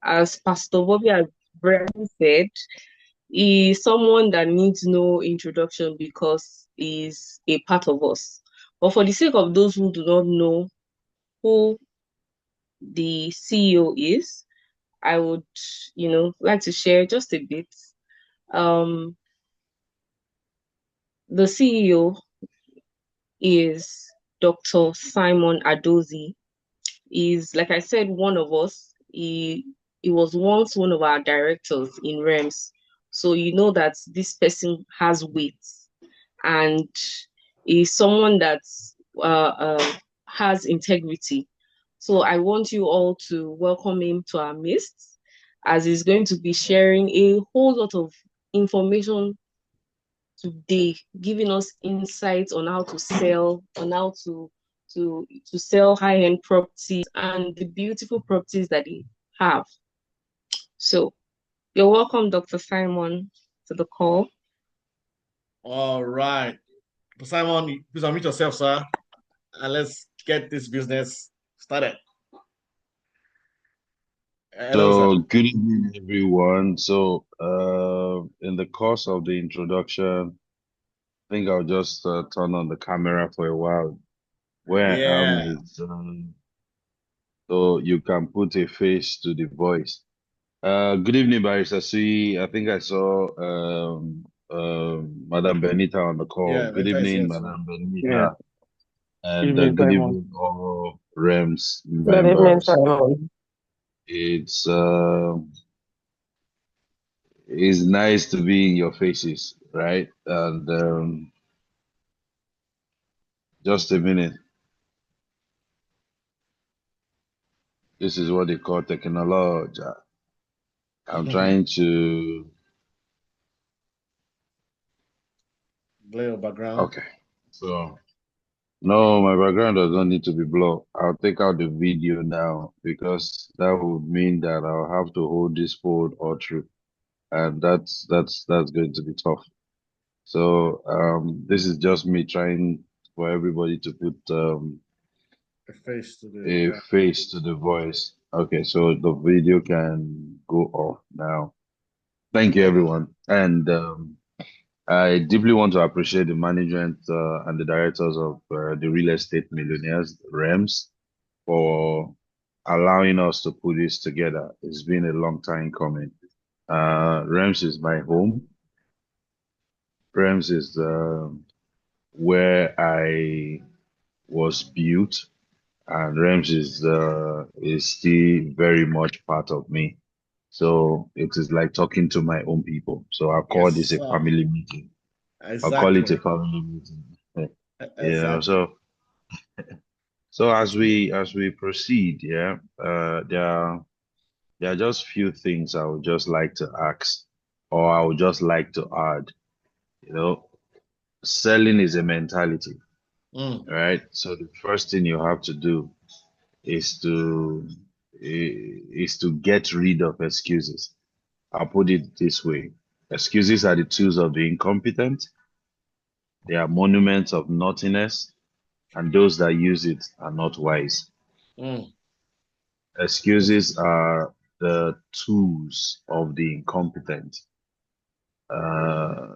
as Pastor Bobby has rightly said, he's someone that needs no introduction because he's a part of us. But for the sake of those who do not know who the CEO is, I would, like to share just a bit. Um, the CEO is Dr. Simon Adozi. Is, like I said, one of us. He was once one of our directors in Rems. So you know that this person has weight and is someone that uh, uh, has integrity. So I want you all to welcome him to our midst as he's going to be sharing a whole lot of information today, giving us insights on how to sell, on how to sell high-end properties and the beautiful properties that they have. So you're welcome, Dr. Simon, to the call. All right. Simon, please unmute yourself, sir, and let's get this business started. Hello, sir. So, good evening, everyone. So, in the course of the introduction, I think I'll just turn on the camera for a while. Where I am Yeah. is, so you can put a face to the voice. Good evening, Barrister Sui. I think I saw Madam Benita on the call. Yeah, Good Venta is here evening, too. Madam Yeah, Benita, and evening, good Simon. evening, all REMS Good evening, members. Simon. It's it's nice to be in your faces, right? And just a minute. This is what they call technology. I'm trying to. Blur your background. Okay. So, no, my background does not need to be blurred. I'll take out the video now because that would mean that I'll have to hold this phone all through. And that's going to be tough. So, this is just me trying for everybody to put A face to the, a yeah. face to the voice. Okay, so the video can go off now. Thank you, Okay. everyone. And I deeply want to appreciate the management and the directors of the Real Estate Millionaires, Rems, for allowing us to put this together. It's been a long time coming. Rems is my home. Rems is where I was built, and Rems is still very much part of me. So it is like talking to my own people. So I call Yes, this a sir. family meeting. I call it a Exactly. family meeting. You know, Exactly. so as we proceed, yeah, there are just few things I would just like to ask, or I would just like to add. You know, selling is a mentality, Mm. right? So the first thing you have to do is to get rid of excuses. I'll put it this way. Excuses are the tools of the incompetent. They are monuments of nothingness, and those that use it are not wise. Mm. Excuses are the tools of the incompetent. Uh,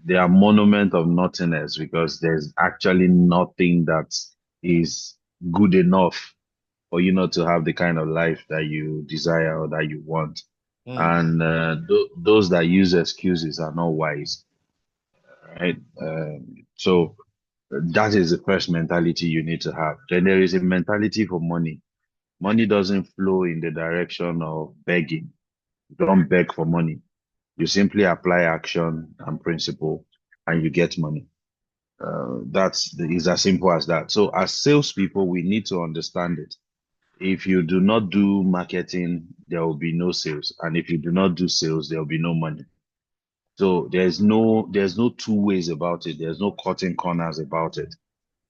they are monument of nothingness because there's actually nothing that is good enough for you not to have the kind of life that you desire or that you want. Mm. And those that use excuses are not wise, right? So that is the first mentality you need to have. Then there is a mentality for money. Money doesn't flow in the direction of begging. Don't beg for money. You simply apply action and principle and you get money. It's as simple as that. So as salespeople, we need to understand it. If you do not do marketing, there will be no sales. And if you do not do sales, there will be no money. So there's no two ways about it. There's no cutting corners about it,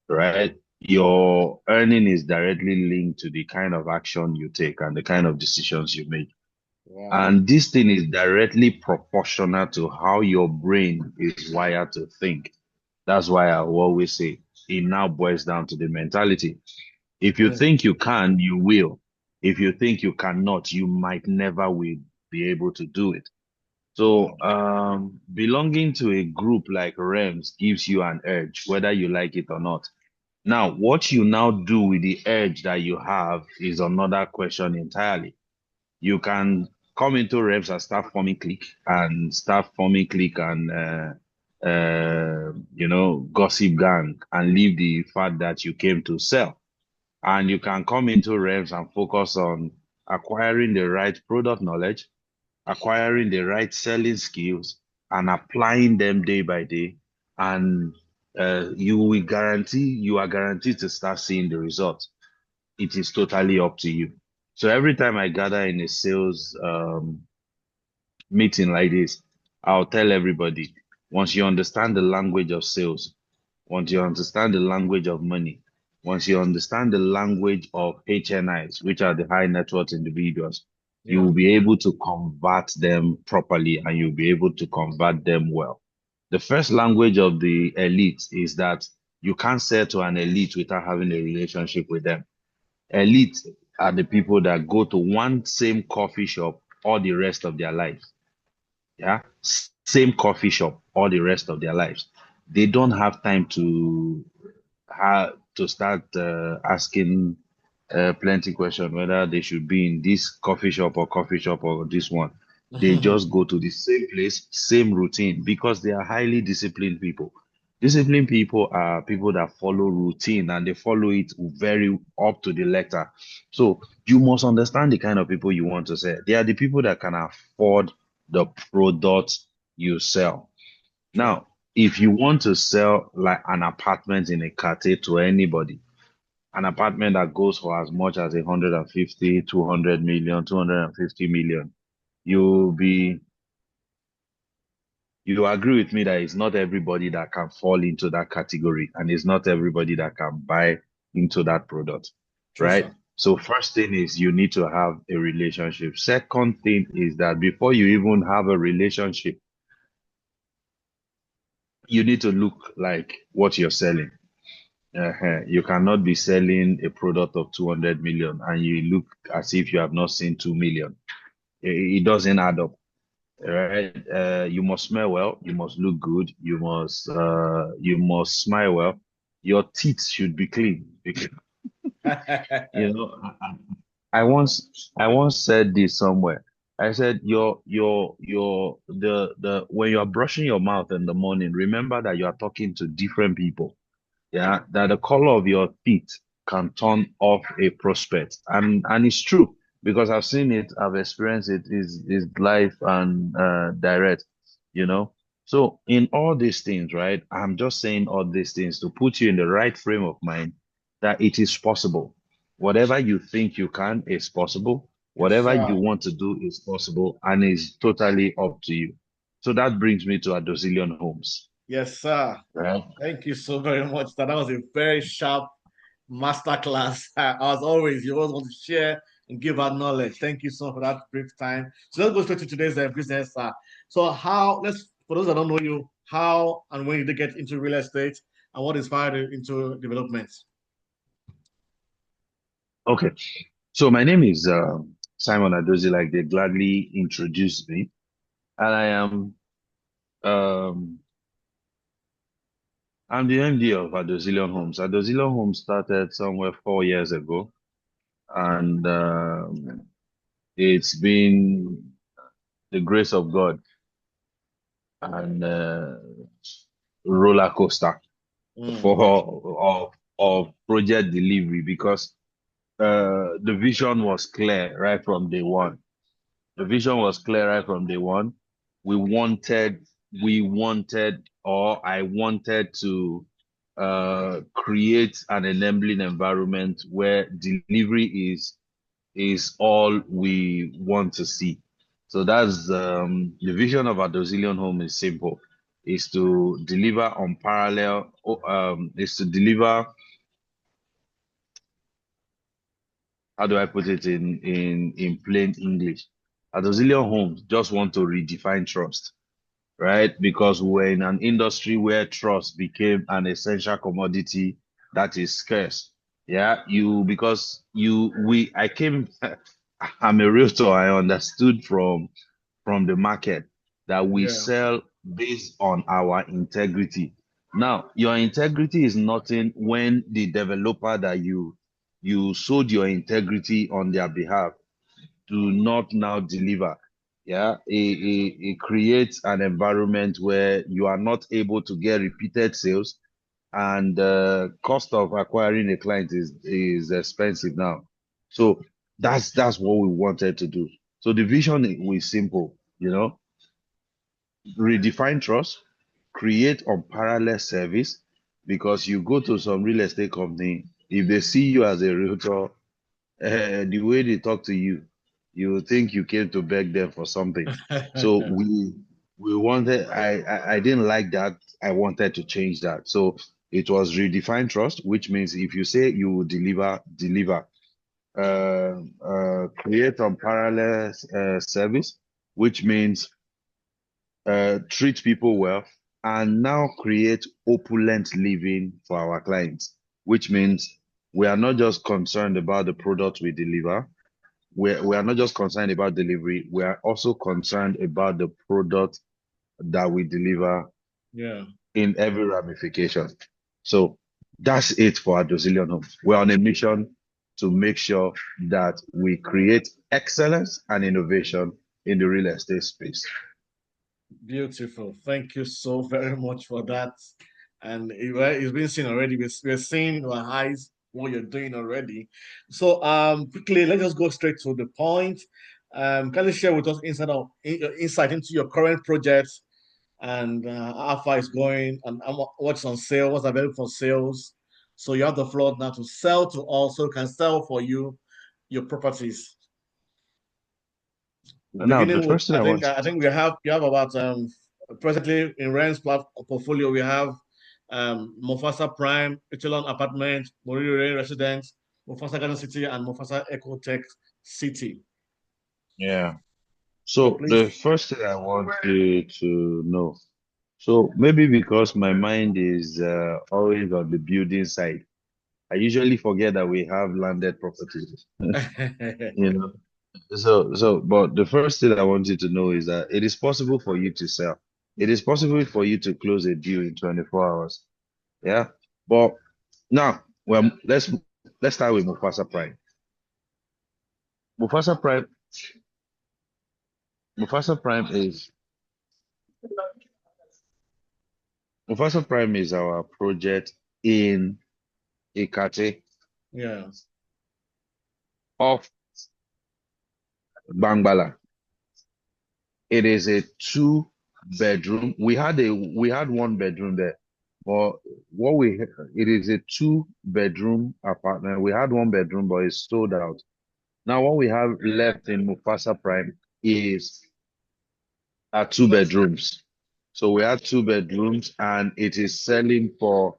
right? Your earning is directly linked to the kind of action you take and the kind of decisions you make. Wow. And this thing is directly proportional to how your brain is wired to think. That's why I will always say it now boils down to the mentality. If you Mm. think you can, you will. If you think you cannot, you might never will be able to do it. So, belonging to a group like Rems gives you an edge, whether you like it or not. Now, what you now do with the edge that you have is another question entirely. You can come into Rems and start forming clique and gossip gang and leave the fact that you came to sell. And you can come into Rems and focus on acquiring the right product knowledge, acquiring the right selling skills, and applying them day by day. And you are guaranteed to start seeing the results. It is totally up to you. So every time I gather in a sales meeting like this, I'll tell everybody, once you understand the language of sales, once you understand the language of money, once you understand the language of HNIs, which are the high net worth individuals, you Yeah. will be able to convert them properly and you'll be able to convert them well. The first language of the elite is that you can't sell to an elite without having a relationship with them. Elite are the people that go to one same coffee shop all the rest of their lives. Yeah. Same coffee shop all the rest of their lives. They don't have time to start asking plenty question whether they should be in this coffee shop or this one. They just go to the same place, same routine because they are highly disciplined people. Disciplined people are people that follow routine and they follow it very up to the letter. So you must understand the kind of people you want to sell. They are the people that can afford the product you sell. Sure. Now, if you want to sell like an apartment in a cartel to anybody, an apartment that goes for as much as 150, 200 million, 250 million, you'll be you agree with me that it's not everybody that can fall into that category and it's not everybody that can buy into that product, True, right? sir. So first thing is you need to have a relationship. Second thing is that before you even have a relationship, you need to look like what you're selling. You cannot be selling a product of 200 million and you look as if you have not seen 2 million. It doesn't add up, right? You must smell well, you must look good, you must smile well. Your teeth should be clean. You know, I once said this somewhere. I said the when you are brushing your mouth in the morning, remember that you are talking to different people. Yeah, that the color of your teeth can turn off a prospect, and it's true because I've seen it, I've experienced it. Is life and direct, you know. So in all these things, right? I'm just saying all these things to put you in the right frame of mind that it is possible. Whatever you think you can is possible. Yes, Whatever you sir. want to do is possible, and is totally up to you. So that brings me to Adozillion Homes, Yes, sir. right? Thank you so very much. That was a very sharp masterclass. As always, you always want to share and give out knowledge. Thank you so much for that brief time. So let's go straight to today's business. So for those that don't know you, how and when did you get into real estate and what inspired you into development? Okay. So my name is Simon Adozi, like they gladly introduced me, and um, I'm the MD of Adozillion Homes. Adozillion Homes started somewhere 4 years ago, and it's been the grace of God and roller coaster Mm, of project delivery because the vision was clear right from day one. The vision was clear right from day one. We wanted, or I wanted to create an enabling environment where delivery is all we want to see. So that's the vision of Adozillion Home is simple, is to deliver unparalleled, is to deliver, how do I put it in plain English? Adozillion Homes just want to redefine trust, right? Because we're in an industry where trust became an essential commodity that is scarce. Yeah, I came, I'm a realtor. I understood from the market that we Yeah. sell based on our integrity. Now, your integrity is nothing when the developer that you sold your integrity on their behalf do not now deliver. Yeah, it creates an environment where you are not able to get repeated sales, and the cost of acquiring a client is expensive now. So that's what we wanted to do. So the vision was simple, redefine trust, create unparalleled service, because you go to some real estate company, if they see you as a realtor, the way they talk to you, you will think you came to beg them for something. So we wanted, I didn't like that. I wanted to change that. So it was redefine trust, which means if you say you will deliver, deliver. Create unparalleled service, which means treat people well, and now create opulent living for our clients, which means we are not just concerned about the product we deliver. We are not just concerned about delivery. We are also concerned about the product that we deliver Yeah. in every ramification. So that's it for Adozillion Homes. We're on a mission to make sure that we create excellence and innovation in the real estate space. Beautiful. Thank you so very much for that. And it's been seen already. We're seeing your highs, what you're doing already. So quickly, let's just go straight to the point. Can you share with us insight into your current projects and how far it's going and what's on sale, what's available for sales. So you have the floor now to sell to also can sell for you your properties. Now, the Beginning with, first thing I want I think we have you have about presently in Rems portfolio we have Mufasa Prime, Echelon Apartment, Moriri Residence, Mufasa Garden City, and Mufasa Ecotech City. Yeah. So So please. the first thing I want you to know. So maybe because my mind is always on the building side, I usually forget that we have landed properties. You know. But the first thing I want you to know is that it is possible for you to sell. It is possible for you to close a deal in 24 hours. Yeah. But now, well, let's start with Mufasa Prime. Mufasa Prime, Mufasa Prime is Mufasa Prime is our project in Ikate Yeah. off Bangbala. It is a two-bedroom. We had one bedroom there, but it is a two-bedroom apartment. We had one bedroom, but it's sold out. Now what we have left in Mufasa Prime is our two bedrooms. So we have two bedrooms, and it is selling for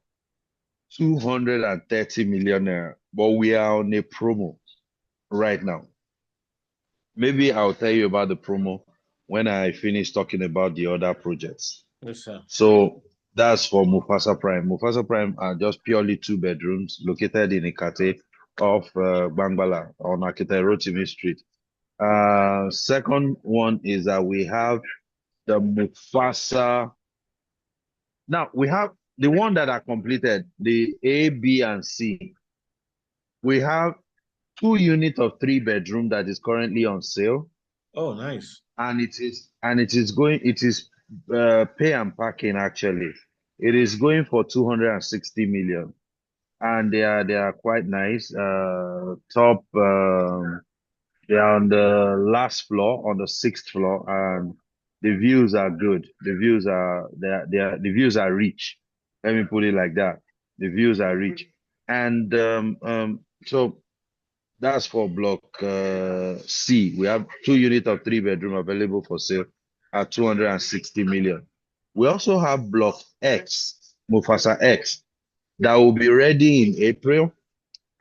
230 million naira. But we are on a promo right now. Maybe I'll tell you about the promo when I finish talking about the other projects. Yes, sir. So that's for Mufasa Prime. Mufasa Prime are just purely two bedrooms located in Ikate off Bangbala on Akite Rotimi Street. Second one is that we have the Mufasa. Now we have the one that are completed, the A, B, and C. We have two units of three-bedroom that is currently on sale, Oh, nice. and it is pay and parking actually. It is going for 260 million, and they are quite nice. Top They are on the last floor, on the sixth floor, and the views are good. The views are rich. Let me put it like that. The views are rich, and so that's for block C. We have two units of three-bedroom available for sale at 260 million. We also have block X, Mufasa X, that will be ready in April,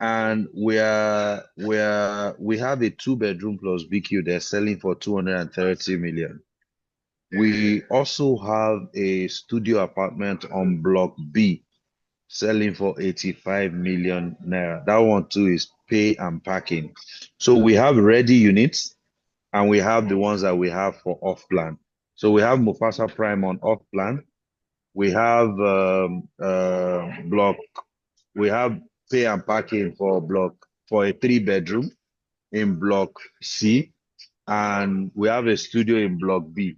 and we have a two-bedroom plus BQ. They're selling for 230 million. We also have a studio apartment on block B selling for 85 million naira. That one too is pay and packing. So we have ready units and we have the ones that we have for off plan. So we have Mufasa Prime on off plan. We have block. We have pay and packing for block for a 3 bedroom in block C, and we have a studio in block B.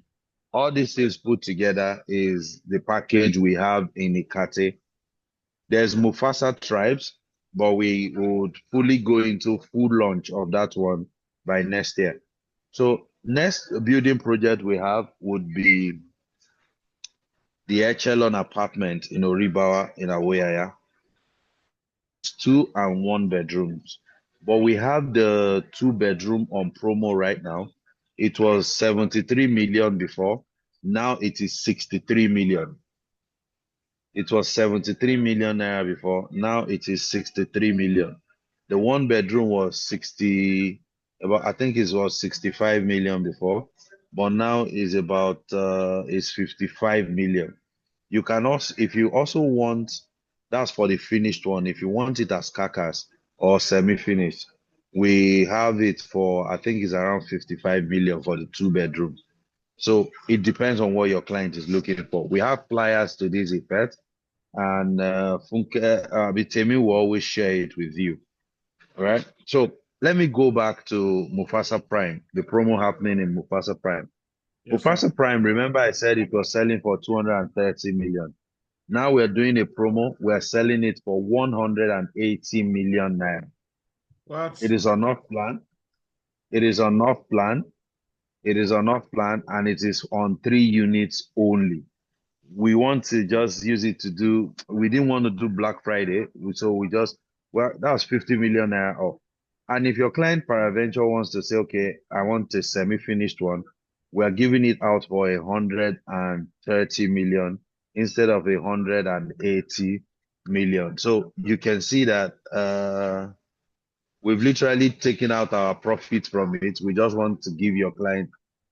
All these things put together is the package we have in Ikate. There's Mufasa Tribes, but we would fully go into full launch of that one by next year. So next building project we have would be the Echelon apartment in Oribawa in Awoyaya. It's 2 and 1 bedrooms, but we have the 2 bedroom on promo right now. It was 73 million before. Now it is 63 million. It was 73 million naira before. Now it is 63 million. The 1 bedroom was 60, about I think it was 65 million before, but now is 55 million. You can also, if you also want, that's for the finished one. If you want it as carcass or semi-finished, we have it for, I think it's around 55 million for the 2 bedroom. So it depends on what your client is looking for. We have flyers to this effect, and Funke Bitemi will always share it with you. All right. So let me go back to Mufasa Prime, the promo happening in Mufasa Prime. Yes, sir. Mufasa Prime, remember I said it was selling for 230 million. Now we're doing a promo. We're selling it for 180 million naira. What? It is on off plan. It is on off plan. It is on off plan, and it is on 3 units only. We want to just use it to do, we didn't want to do Black Friday, so we just, well, that was 50 million naira off. And if your client peradventure wants to say, okay, I want a semi-finished one, we're giving it out for 130 million instead of 180 million. So you can see that we've literally taken out our profit from it. We just want to give your client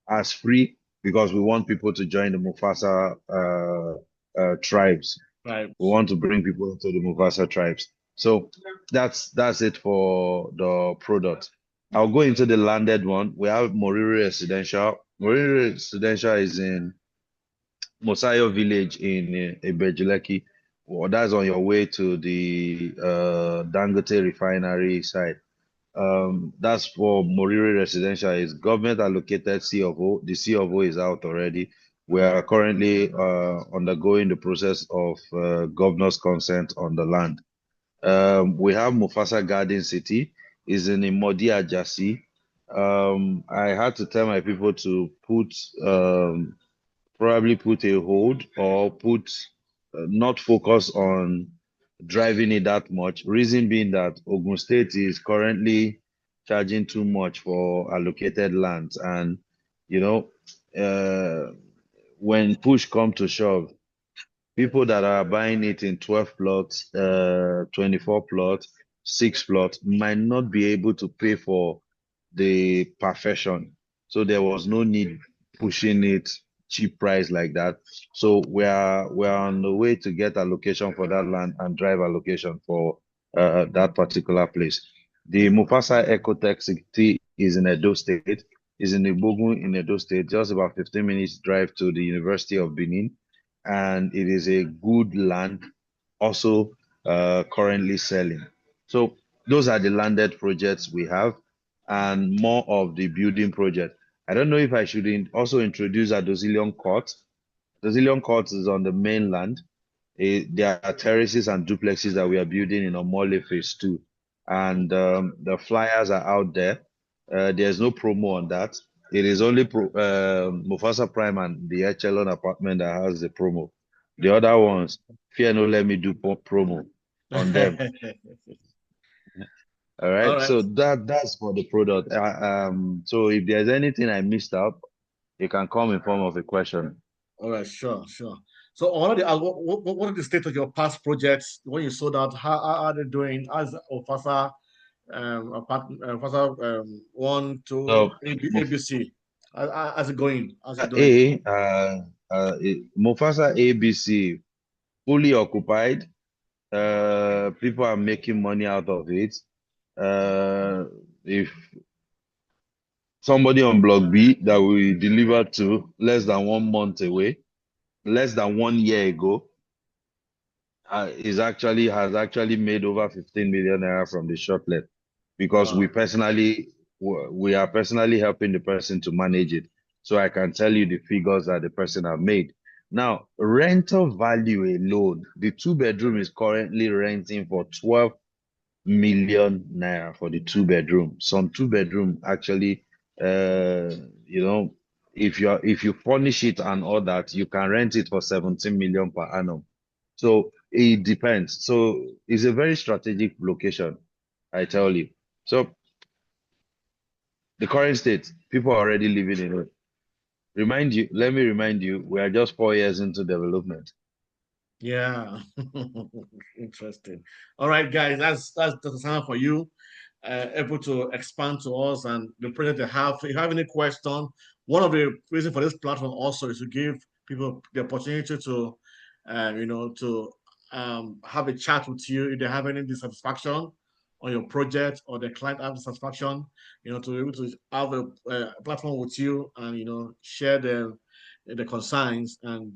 as free because we want people to join the Mufasa tribes. Right. We want to bring people into the Mufasa tribes. So that's it for the product. I'll go into the landed one. We have Moriri Residential. Moriri Residential is in Mosayo Village in Ibejuleki. Well, that's on your way to the Dangote refinery side. That's for Moriri Residential. Is government allocated C of O. The C of O is out already. We are currently undergoing the process of governor's consent on the land. We have Mufasa Garden City is in Imodi Ajasi. I had to tell my people to probably put a hold or put not focus on driving it that much. Reason being that Ogun State is currently charging too much for allocated lands, and you know, when push come to shove, people that are buying it in 12 plots, 24 plots, 6 plots might not be able to pay for the perfection. So there was no need pushing it cheap price like that. So we're on the way to get allocation for that land and drive allocation for that particular place. The Mufasa Ecotech City is in Edo State, is in Ibogun in Edo State, just about 15 minutes drive to the University of Benin, and it is a good land, also currently selling. So those are the landed projects we have, and more of the building project. I don't know if I should also introduce Adozillion Court. Adozillion Court is on the mainland. There are terraces and duplexes that we are building in Omole Phase 2. And the flyers are out there. There's no promo on that. It is only Mufasa Prime and the Echelon apartment that has the promo. The other ones, fear no let me do promo on them. All All right. right. So that's for the product. So if there's anything I missed out, it can come in form of a question. All right. Sure. Sure. So, what are the state of your past projects when you sold out? How are they doing? As Ofasa, Ofasa, 1, 2, So ABC. How's it going? How's it doing? Mufasa ABC fully occupied. People are making money out of it. If somebody on block B that we delivered to less than 1 month away, less than 1 year ago, has actually made over 15 million naira from the shortlet because Wow. we are personally helping the person to manage it. So I can tell you the figures that the person have made. Now, rental value alone, the 2 bedroom is currently renting for 12 million naira for the 2 bedroom. Some 2 bedroom actually, uh, you know, if you furnish it and all that, you can rent it for 17 million per annum. So it depends. So it's a very strategic location, I tell you. So the current state, people are already living in it. Let me remind you, we are just 4 years into development. Yeah. Interesting. All right, guys, that's the time for you. Able to expand to us and the project they have. If you have any question, one of the reasons for this platform also is to give people the opportunity to, to have a chat with you if they have any dissatisfaction on your project or the client have dissatisfaction, to be able to have a platform with you and share the concerns and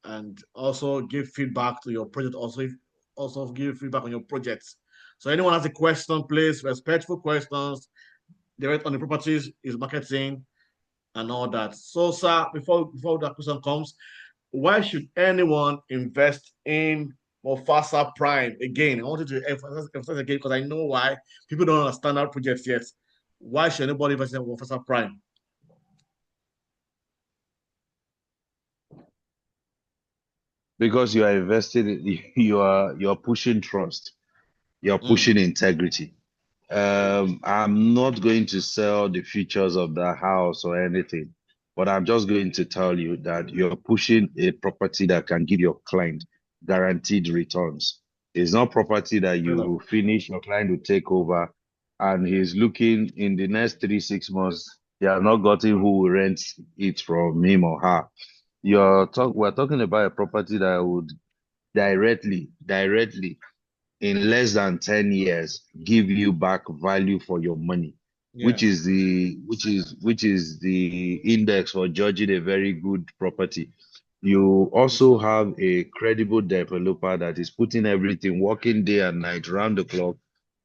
and also give feedback to your project. Also give feedback on your projects. So anyone has a question, please respectful questions. Direct on the properties is marketing and all that. So, sir, before that question comes, why should anyone invest in Mofasa Prime? Again, I wanted to emphasize again because I know why people don't understand our projects yet. Why should anybody invest in Mofasa Prime? Because you are invested, you are pushing trust, you're Mm, pushing integrity. I'm not going to sell the features of the house or anything, but I'm just going to tell you that you're pushing a property that can give your client guaranteed returns. It's not property that straight up. you finish, your client will take over, and he's looking in the next 3, 6 months, he has not gotten who will rent it from him or her. We're talking about a property that would directly in less than 10 years give you back value for your money, Yeah, which is the index for judging a very good property. You also obviously. have a credible developer that is putting everything, working day and night round the clock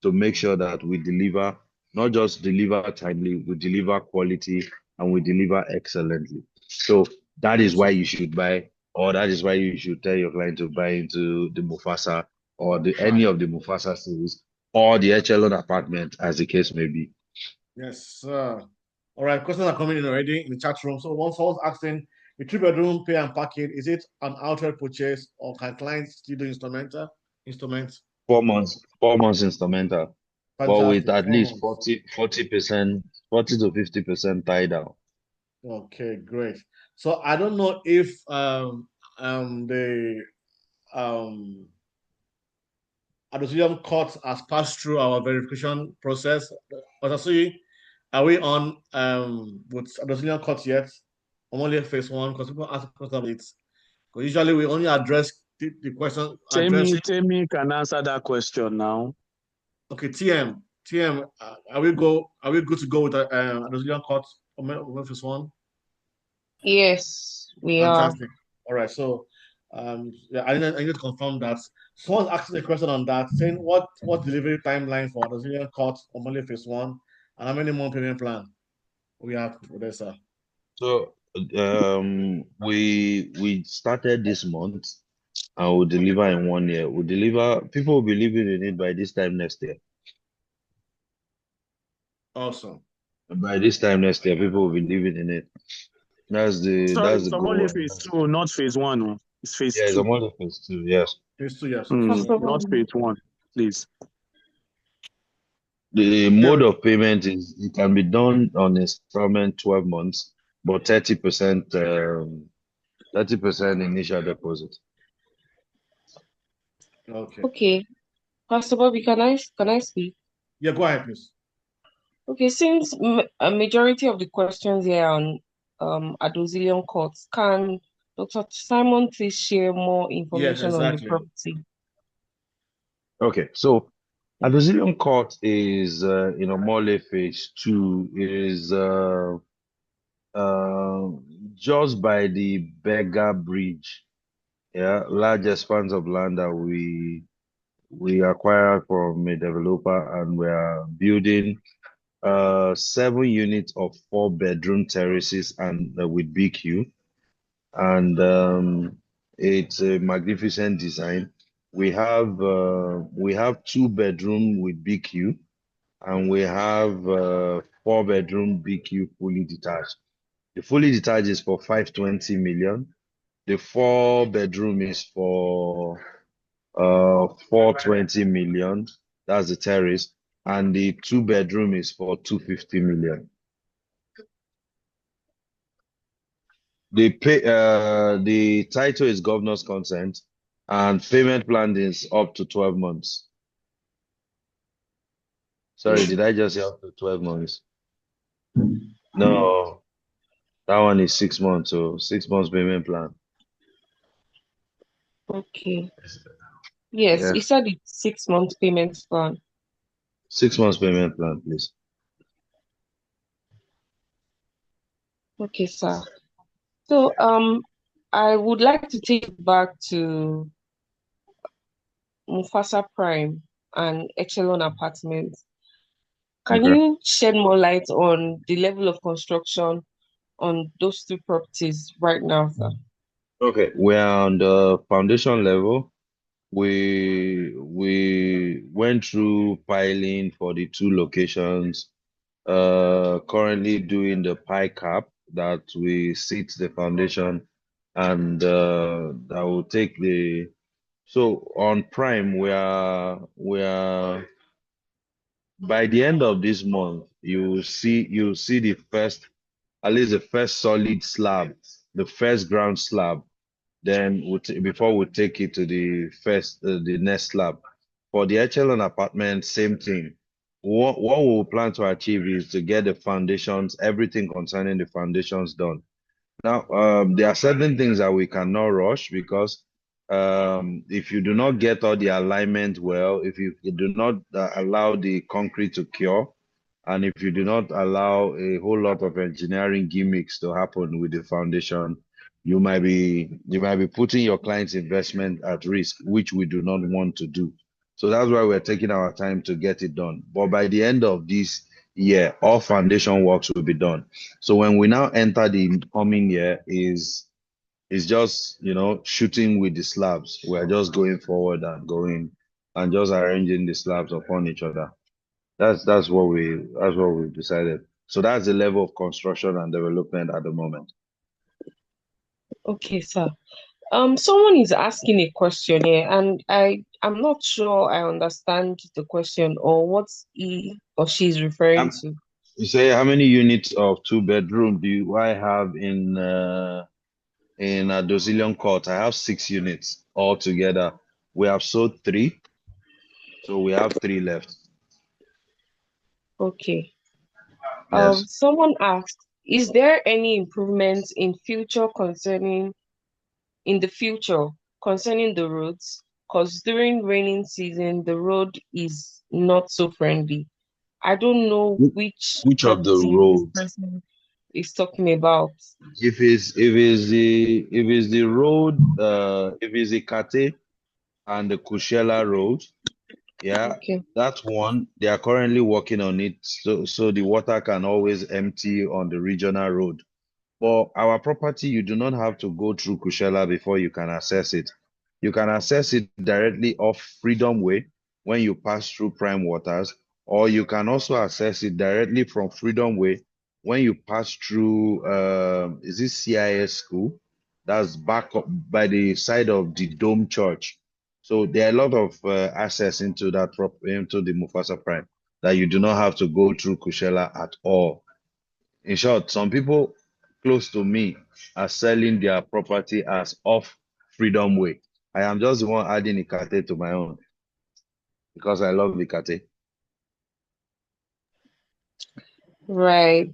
to make sure that we deliver, not just deliver timely, we deliver quality and we deliver excellently. So that is why you Beautiful. should buy, or that is why you should tell your client to buy into the Mufasa or the any Prime. of the Mufasa series or the Echelon apartment, as the case may be. Yes, sir. All right, questions are coming in already in the chat room. So one someone's asking, the 3 bedroom pay and parking, is it an outright purchase or can clients still do instrumental? Instruments. 4 months, 4 months instrumental, but with Fantastic. at Four least months. 40%, 40 to 50% tie down. Okay, great. So I don't know if the um Adozillion court has passed through our verification process. But I see, are we on with Adozillion court yet? I'm only phase one because people ask questions about it. Because usually we only address the question addressing. Temi can answer that question now. Okay, TM, are we good to go with Adozillion court on phase one? Yes, we are. Fantastic. All right, so yeah, I need to confirm that. Someone's asking a question on that, saying what delivery timeline for Adozillion court on Monday phase one, and how many more payment plan we have for this, sir. So we started this month and we'll deliver in 1 year. We'll deliver, people will be living in it by this time next year. Awesome. By this time next year, people will be living in it. Sorry, That's the it's only goal. phase two, not phase one. Oh. It's phase Yeah, it's a two. model phase two, yes. Phase 2 years. Not Possible. phase one, please. The Yeah, mode of payment is it can be done on installment 12 months, but 30% initial deposit. okay. Okay, Pastor Bobby, can I speak? Yeah, go ahead, please. Okay, since a majority of the questions here on Adozillion courts, can Dr. Simon please share more Yes, information on the exactly. property? Okay, so Adozillion Court is, Mole Phase 2 is uh, just by the Beggar Bridge. Yeah, large expanse of land that we acquired from a developer, and we are building 7 units of 4 bedroom terraces and with BQ, and it's a magnificent design. We have 2 bedroom with BQ, and we have 4 bedroom BQ fully detached. The fully detached is for 520 million. The 4 bedroom is for 420 million. That's the terrace. And the 2 bedroom is for 250 million. The title is governor's consent, and payment plan is up to 12 months. Sorry, did I just say up to 12 months? No, that one is 6 months, so 6 months payment plan. Okay. Yes, Yeah, you said it's 6 months payment plan. 6 months payment plan, please. Okay, sir. So I would like to take it back to Mufasa Prime and Echelon Apartments. Can Okay. you shed more light on the level of construction on those two properties right now, sir? Okay, we're on the foundation level. We went through piling for the 2 locations. Currently doing the pie cap that we sit the foundation, and that will take the. So on Prime, we are by the end of this month, you see the first, at least the first solid slab, the first ground slab. Then before we take it to the next slab. For the echelon apartment, same thing. What we plan to achieve is to get the foundations, everything concerning the foundations done. Now, there are certain things that we cannot rush, because if you do not get all the alignment well, if you do not allow the concrete to cure, and if you do not allow a whole lot of engineering gimmicks to happen with the foundation, you might be putting your client's investment at risk, which we do not want to do. So that's why we're taking our time to get it done. But by the end of this year, all foundation works will be done. So when we now enter the coming year, is just shooting with the slabs. We're just going forward and going and just arranging the slabs upon each other. That's what we've decided. So that's the level of construction and development at the moment. Okay, sir. Someone is asking a question here, and I'm not sure I understand the question or what he or she is referring Um, to. you say, how many units of 2 bedroom do I have in Adozillion Court? I have 6 units altogether. We have sold 3, so we have 3 left. Okay. Yes. Someone asked, is there any improvements in the future concerning the roads? Because during raining season, the road is not so friendly. I don't know Wh- which Which of the property this roads? person is talking about. If it's the Kate and the Kushela road, yeah, Okay. that one they are currently working on it, so the water can always empty on the regional road. For our property, you do not have to go through Kushela before you can access it. You can access it directly off Freedom Way when you pass through Prime Waters, or you can also access it directly from Freedom Way when you pass through, is this CIS school? That's back up by the side of the Dome Church. So there are a lot of access into the Mufasa Prime that you do not have to go through Kushela at all. In short, some people close to me are selling their property as off Freedom Way. I am just the one adding Ikate to my own because I love Ikate. Right.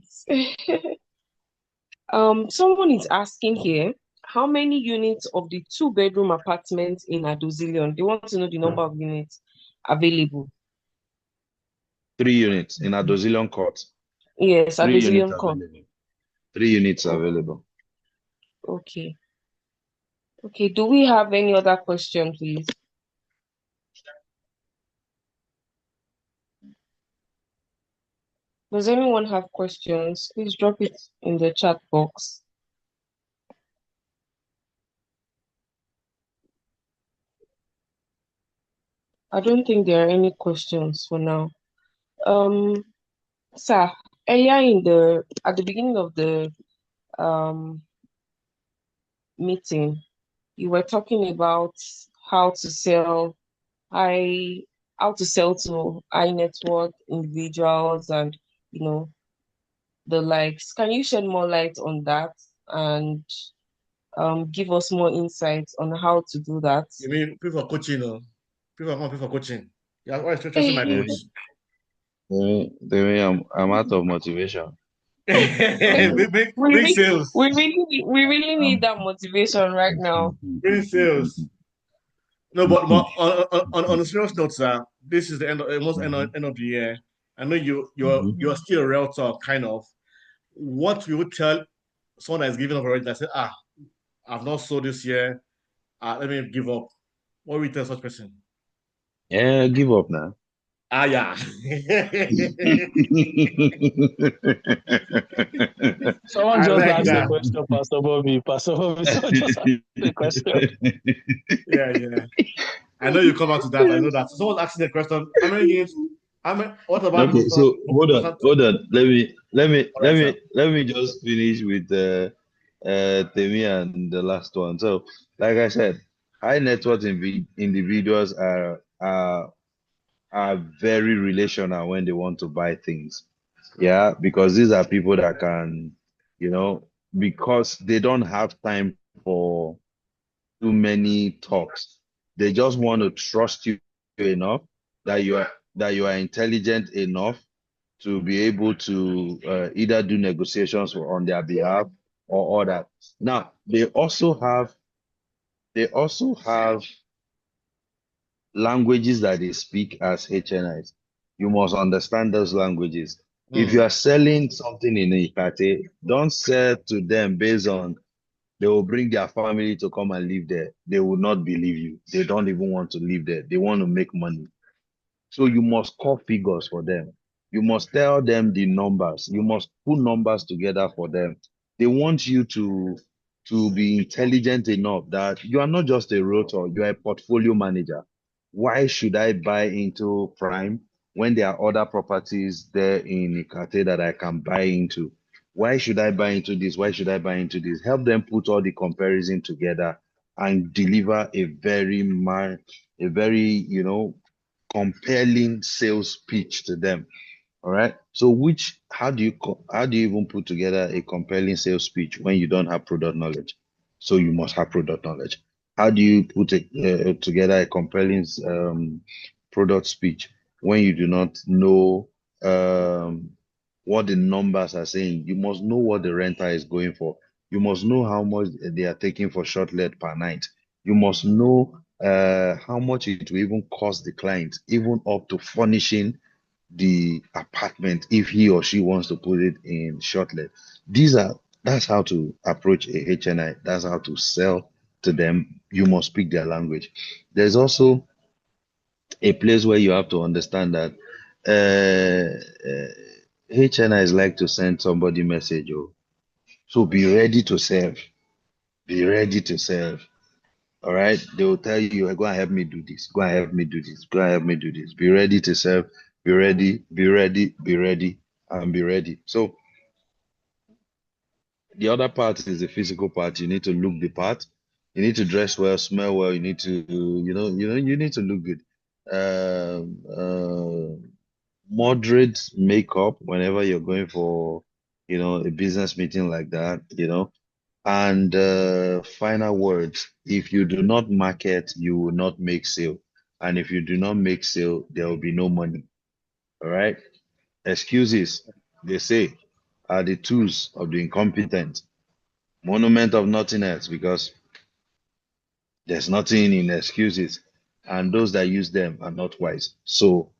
Someone is asking here, how many units of the two-bedroom apartments in Adozillion? They want to know the number of units. available? 3 units in Adozillion Court. Yes, 3 units Adozillion Con. available. 3 units Oh, available. okay. Okay, do we have any other question, please? Does anyone have questions? Please drop it in the chat box. I don't think there are any questions for now. Sir, earlier at the beginning of the um meeting, you were talking about how to sell high how to sell to high net worth individuals and you know the likes. Can you shed more light on that and give us more insights on how to do that? You mean people for coaching, or people for coaching? Yeah, why trusting my coach? I'm out of motivation. Bring sales. We really need that motivation right now. Bring sales. No, but on a serious note, sir, this is the end of the year. I know you're still a realtor, kind of. What you would tell someone that is giving up already that said, I've not sold this year, let me give up. What will you tell such person? Yeah, give up now. Yeah. Someone I just like asked a that. question, Pastor Bobby. Pastor Bobby, someone just asked a question. Yeah. I know you come out to that. I know that. So someone asking the question, how many games? What about Okay, so hold on, Bosan? hold on. All right, sir. Let me just finish with Temi and the last one. So, like I said, high net worth individuals are very relational when they want to buy things. Yeah, because these are people that can, you know, because they don't have time for too many talks. They just want to trust you enough that you are intelligent enough to be able to either do negotiations on their behalf or all that. Now, they also have languages that they speak as HNIs. You must understand those languages. If you Hmm. are selling something in Ikate, don't sell to them based on they will bring their family to come and live there. They will not believe you. They don't even want to live there. They want to make money. So you must call figures for them. You must tell them the numbers. You must put numbers together for them. They want you to be intelligent enough that you are not just a realtor, you are a portfolio manager. Why should I buy into Prime when there are other properties there in Ikate that I can buy into? Why should I buy into this? Why should I buy into this? Help them put all the comparison together and deliver a very, compelling sales pitch to them. All right. So how do you even put together a compelling sales pitch when you don't have product knowledge? So you must have product knowledge. How do you put together a compelling product speech when you do not know um, what the numbers are saying? You must know what the renter is going for. You must know how much they are taking for short let per night. You must know how much it will even cost the client, even up to furnishing the apartment if he or she wants to put it in short let. That's how to approach a HNI. That's how to sell to them. You must speak their language. There's also a place where you have to understand that HNIs like to send somebody message. Oh, so be ready to serve. Be ready to serve. All right. They will tell you, go and help me do this. Go and help me do this. Go and help me do this. Be ready to serve. Be ready. Be ready. Be ready. And be ready. So the other part is the physical part. You need to look the part. You need to dress well, smell well. You need to, you need to look good. Moderate makeup whenever you're going for, a business meeting like that. And final words, if you do not market, you will not make sale. And if you do not make sale, there will be no money. All right. Excuses, they say, are the tools of the incompetent. Monument of nothing else because there's nothing in excuses. and those that use them are not wise. So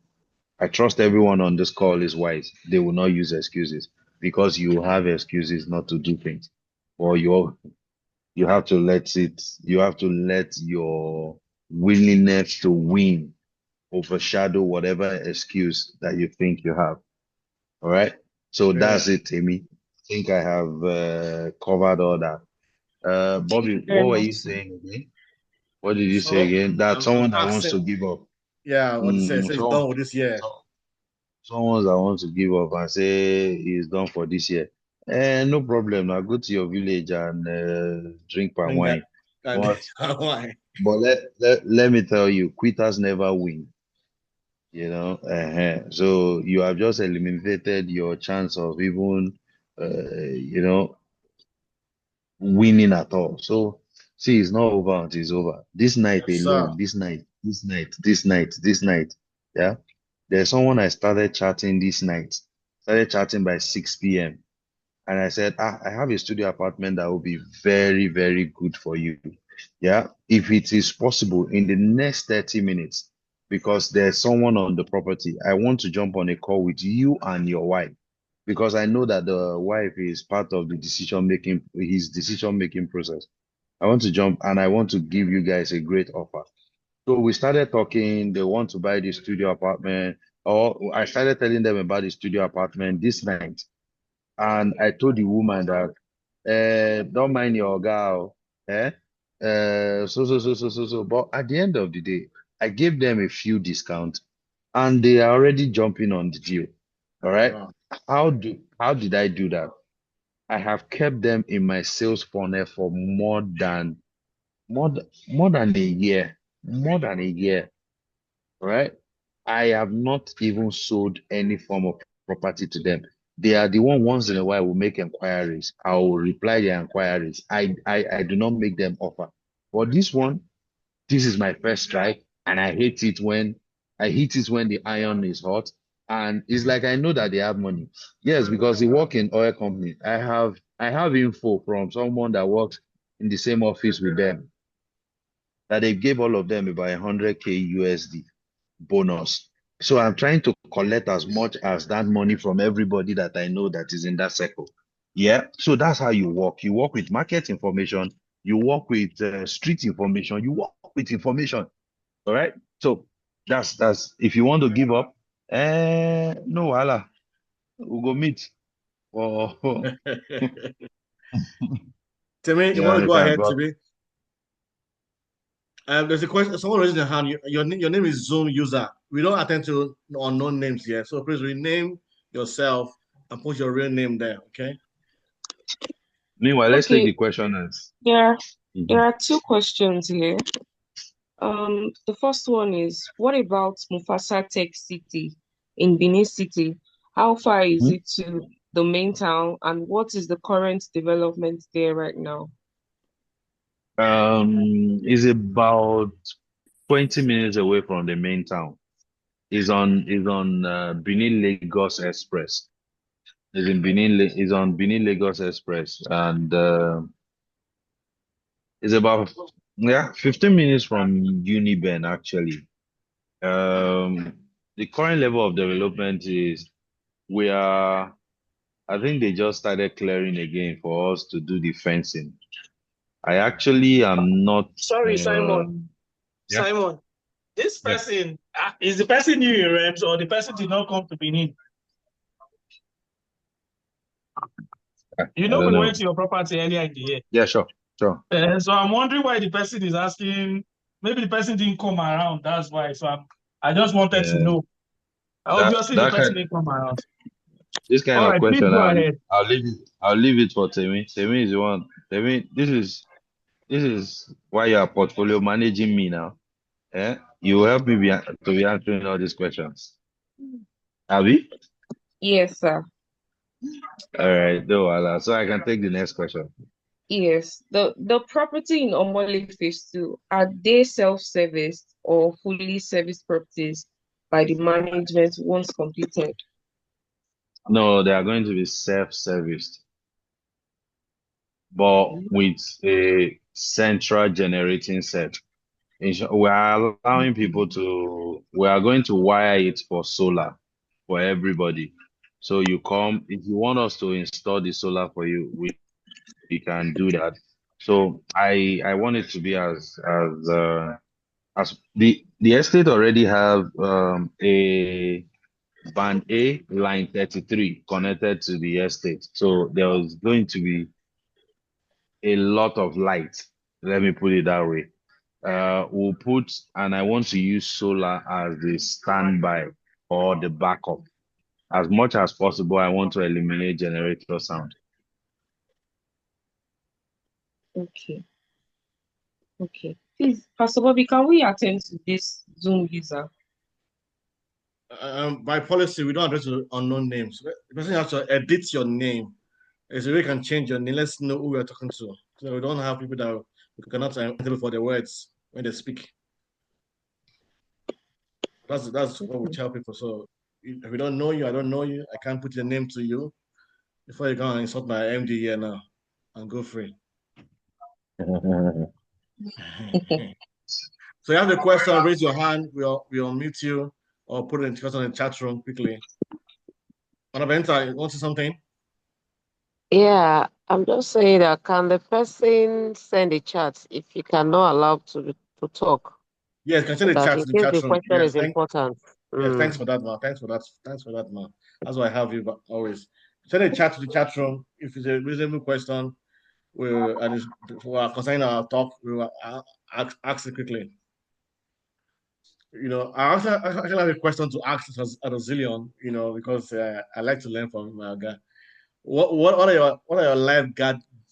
I trust everyone on this call is wise. They will not use excuses because you have excuses not to do things, or you have to let it. You have to let your willingness to win overshadow whatever excuse that you think you have. All right. So Yeah. that's it, Timmy. I think I have covered all that. Thank you Bobby, very what were much, you sir. saying again? What did you say So again? That I'm someone that wants asking, to give up. yeah, what to say? So it's done with this year. So, someone that wants to give up and say he's done for this year. No problem. Now go to your village and drink palm And, wine. and But why? let me tell you, quitters never win. So you have just eliminated your chance of even winning at all. So see, it's not over until it's over. This night Yes, sir. alone, this night. Yeah. There's someone I started chatting this night. Started chatting by 6 p.m. And I said, I have a studio apartment that will be very, very good for you. Yeah. If it is possible in the next 30 minutes, because there's someone on the property, I want to jump on a call with you and your wife, because I know that the wife is part of the his decision making process. I want to jump and I want to give you guys a great offer. So we started talking. They want to buy the studio apartment, or I started telling them about the studio apartment this night. And I told the woman that, don't mind your girl, eh? So. But at the end of the day, I gave them a few discounts, and they are already jumping on the deal. All right. Wow. How did I do that? I have kept them in my sales funnel for more than a year, more than a year. Right? I have not even sold any form of property to them. They are the one once in a while will make inquiries. I will reply their inquiries. I do not make them offer. But this one, this is my first strike, and I hit it when the iron is hot. And it's like I know that they have money. Yes, because they work in oil company. I have info from someone that works in the same office with them that they gave all of them about 100K USD bonus. So I'm trying to collect as much as that money from everybody that I know that is in that circle. Yeah. So that's how you work. You work with market information. You work with street information. You work with information. All right. So that's if you want to give up, no, Allah, we'll go meet. Oh, Timmy, you you want to go understand? ahead, But Timmy? There's a question. Someone raising their hand. Your name is Zoom user. We don't attend to unknown names here. So please rename yourself and put your real name there. Okay. meanwhile, let's take Okay, the question as there there Mhm. are two questions here. The first one is, what about Mufasa Tech City in Benin City? How far is Mhm. it to the main town, and what is the current development there right now? Is about 20 minutes away from the main town. Is on Benin Lagos Express. Is on Benin Lagos Express, and it's about 15 minutes from Uniben actually. Um, the current level of development is we are. I think they just started clearing again for us to do the fencing. I actually am not. Sorry, Simon. Yeah, Simon, this yeah. person is the person new in Rems or the person did not come to Benin? You I know, don't we know. went to your property earlier in the year. Yeah, sure, sure. So I'm wondering why the person is asking. Maybe the person didn't come around. That's why. I just wanted to Uh, know. that Obviously, the that person kind didn't come around. This kind All of right, please question, go ahead. I'll leave it for Temi. Temi is the one. Temi, this is why you are portfolio managing me now. Eh? You will help me to be answering all these questions. Abi? Yes, sir. All right, no, so I can take the next question. Yes. The property in Omole Phase 2, are they self-serviced or fully serviced properties by the management once completed? No, they are going to be self-serviced, but with a central generating set. We are allowing people to, we are going to wire it for solar for everybody. So you come, if you want us to install the solar for you, we can do that. So I want it to be as the estate already have a band A line 33 connected to the estate. So there was going to be a lot of light. Let me put it that way. We'll put, and I want to use solar as the standby or the backup. As much as possible, I want to eliminate generator sound. Okay. Okay. Please, Pastor Bobby, can we attend to this Zoom user? By policy, we don't address unknown names. The person has to edit your name. There's a way you can change your name. Let's know who we're talking to. So we don't have people that we cannot handle for the words when they speak. That's what we tell people. So if we don't know you, I don't know you. I can't put your name to you before you go and insult my MD here now and go free. So you have a question, raise your hand. We'll unmute you or put it in the chat room quickly. Anabenta, you want to say something? Yeah, I'm just saying that can the person send a chat if you cannot allow to talk? Yes, you can So send a that chat in to the case chat the room. question Yes, is important. thanks for that, man. Thanks for that, man. That's why I have you always. Send a chat to the chat room. If it's a reasonable question, we are concerning our talk, we will ask it quickly. I actually have a question to ask Adozillion, because I like to learn from my guy. What are your life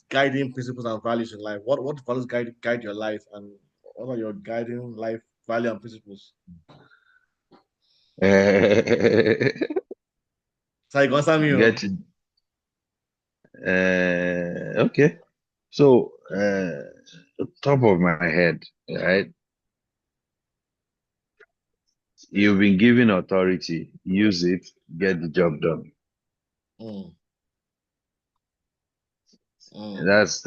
guiding principles and values in life? What values guide your life, and what are your guiding life value and principles? So you answer me. Get it. Okay. So, top of my head, right? You've been given authority, use it, get the job done. Mm, mm. That's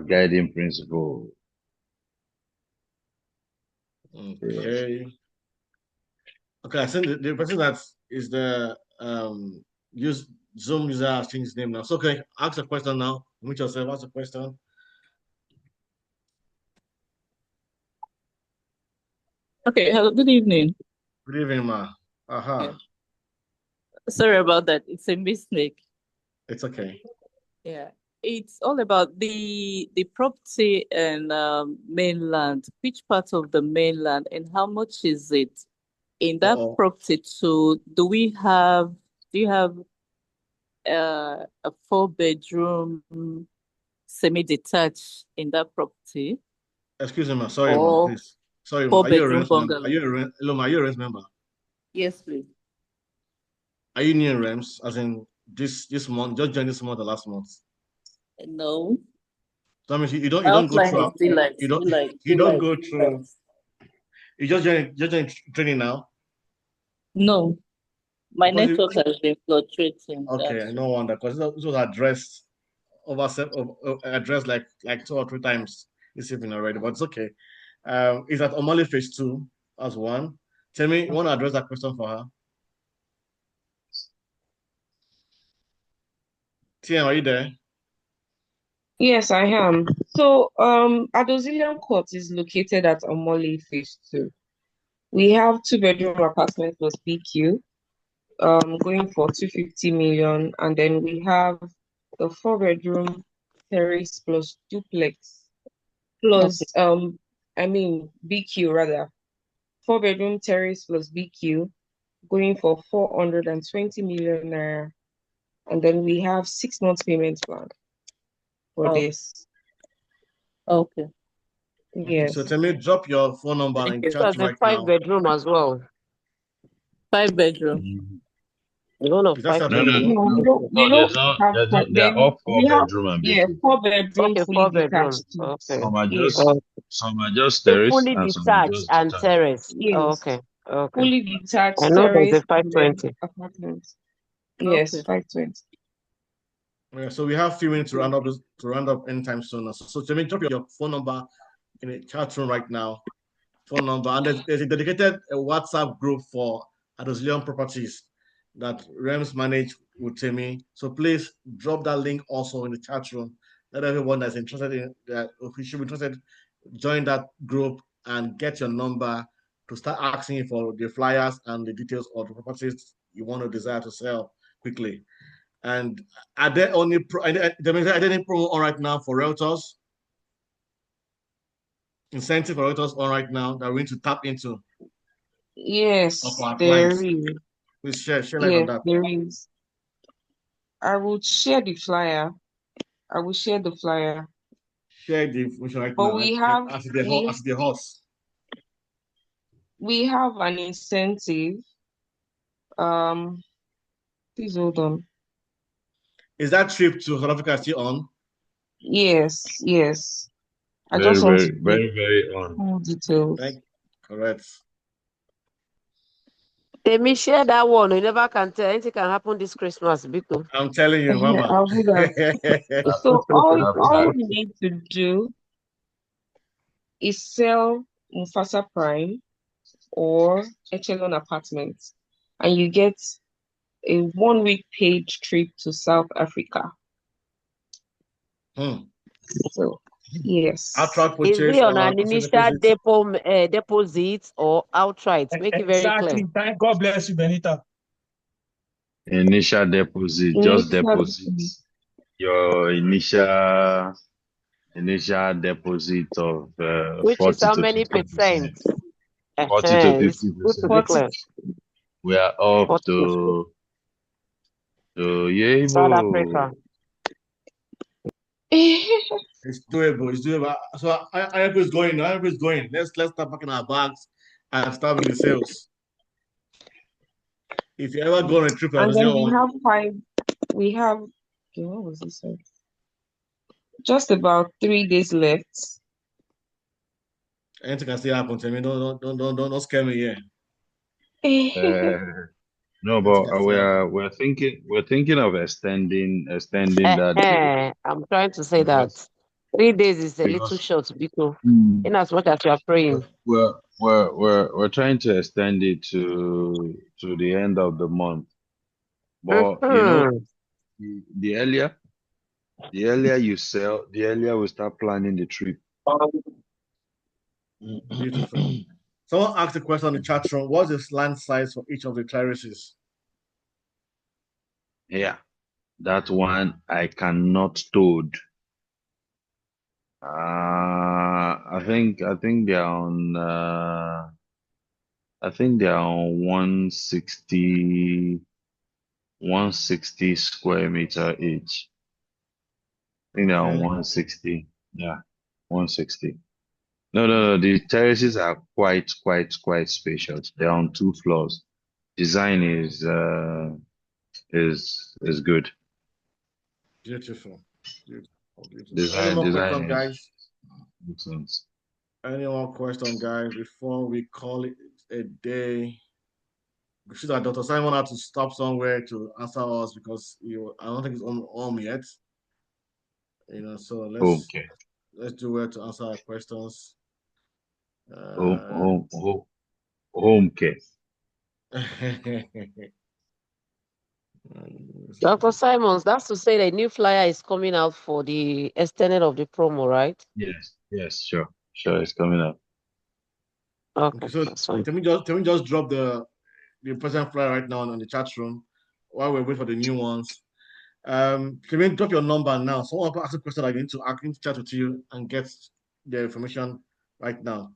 guiding principle. Okay. Okay, I think the person that is the use Zoom user has changed his name now. So okay, ask a question now. Meet yourself, ask a question. Okay, hello, good evening. Good evening, ma. Aha. Yeah. Sorry about that. It's a mistake. It's okay. Yeah. It's all about the property and mainland. Which part of the mainland and how much is it? In that Uh-oh. property too, do you have a 4-bedroom semi-detached in that property? Excuse me, ma. Sorry, ma. Or Please. Sorry, ma. Are you a 4-bedroom Rems member? bungalow? Hello, ma. Are you a Rems member? Yes, please. Are you new in Rems? As in this month, just joined this month or last month? No. So that means you don't go Outline through is still like you don't go through. You just joined training now. No. My Because network has been fluctuating. okay, no wonder, because this was addressed addressed like 2 or 3 times this evening already, but it's okay. Is that Omali phase 2? That's one. Tell me, you want to address that question for her? TM, are you there? Yes, I am. So, Adozillion Court is located at Omole Phase 2. We have 2-bedroom apartment plus BQ, going for 250 million, and then we have a 4-bedroom terrace plus duplex plus Okay. BQ rather. 4-bedroom terrace plus BQ going for 420 million naira. And then we have 6 months payment plan for Oh, this. okay. Okay, so Yes. tell me, drop your phone number Thank in you. chat That's a right now. 5-bedroom as well. 5-bedroom. One of Is that five available? bedroom. No, No, we there's don't no, have there's no, they are then all we have, 4 bedroom and yeah, BQ. 4-bedroom Okay, fully 4 bedroom. detached too. Okay. Yes. Some are just So terrace fully and some are detached just and detached. terrace. Oh, Yes. okay. Okay. Fully I detached know there's terrace a and then 520. apartments. Yes, Okay. 520. Yeah, so we have a few minutes to round up anytime soon. So tell me, drop your phone number in the chat room right now. phone number, and there's a dedicated WhatsApp group for Adozillion properties that Rems manage with Timmy. So please drop that link also in the chat room. Let everyone that's interested in that, if you should be interested, join that group and get your number to start asking for the flyers and the details of the properties you want to desire to sell quickly. And are there any promo on right now for realtors? Incentive for realtors on right now that we're going to tap into Yes, of our there clients. is. Please share light on Yes, that. there is. I will share the flyer. I will share the flyer. Share the information right But now. we have As the horse. we have an incentive. Please hold on. Is that trip to South Africa still on? Yes, yes. I Very, just want very, to get very, very on. full details. Correct. They share that one. You never can tell. Anything can happen this Christmas, Biko. I'm telling you, Mama. I'll do that. So all you need to do is sell Mufasa Prime or Echelon Apartments, and you get a 1 week paid trip to South Africa. So yes. Outright Is purchase it on or an initial deposit or outright? Make it very clear. Exactly. Thank God bless you, Benita. Initial deposit, just deposit your initial deposit of Which is 40 how to many 50%. percent? 40 to It's good to be 50%. clear. We are up 40 to South Yebo. Africa. it's doable. It's doable. So everybody's going. Everybody's going. Let's start packing our bags and start with the sales. If you ever go on a trip, And then we have okay, what was this? Just about 3 days left. anything can still happen to me. Don't scare me here. No, Anything but can still happen. we're thinking of extending that day I'm trying to say that because 3 days is a little because short, Biko. mm, In as much as you are praying. we're trying to extend it to the end of the month. But Mhm. the earlier you sell, the earlier we start planning the trip. Beautiful. Someone asked a question on the chat room. What's the land size for each of the terraces? Yeah, that one I cannot toad. I think they're on I think they're on 160 square meter each. I think they're on Okay. 160. Yeah, 160. No. The terraces are quite spacious. They're on 2 floors. Design is good. Beautiful. Beautiful. Any Design more design questions, is guys? makes sense. Any more questions, guys, before we call it a day? We should have Dr. Simon had to stop somewhere to answer us because I don't think he's on home yet. So Okay. let's do well to answer our questions. Home Uh, home home home care. Dr. Simons, that's to say the new flyer is coming out for the extended of the promo, right? Yes, sure. Sure, it's coming up. Okay, Okay, so that's fine. can we just drop the present flyer right now on the chat room while we wait for the new ones? Can we drop your number now? Someone ask a question. I need to chat with you and get the information right now.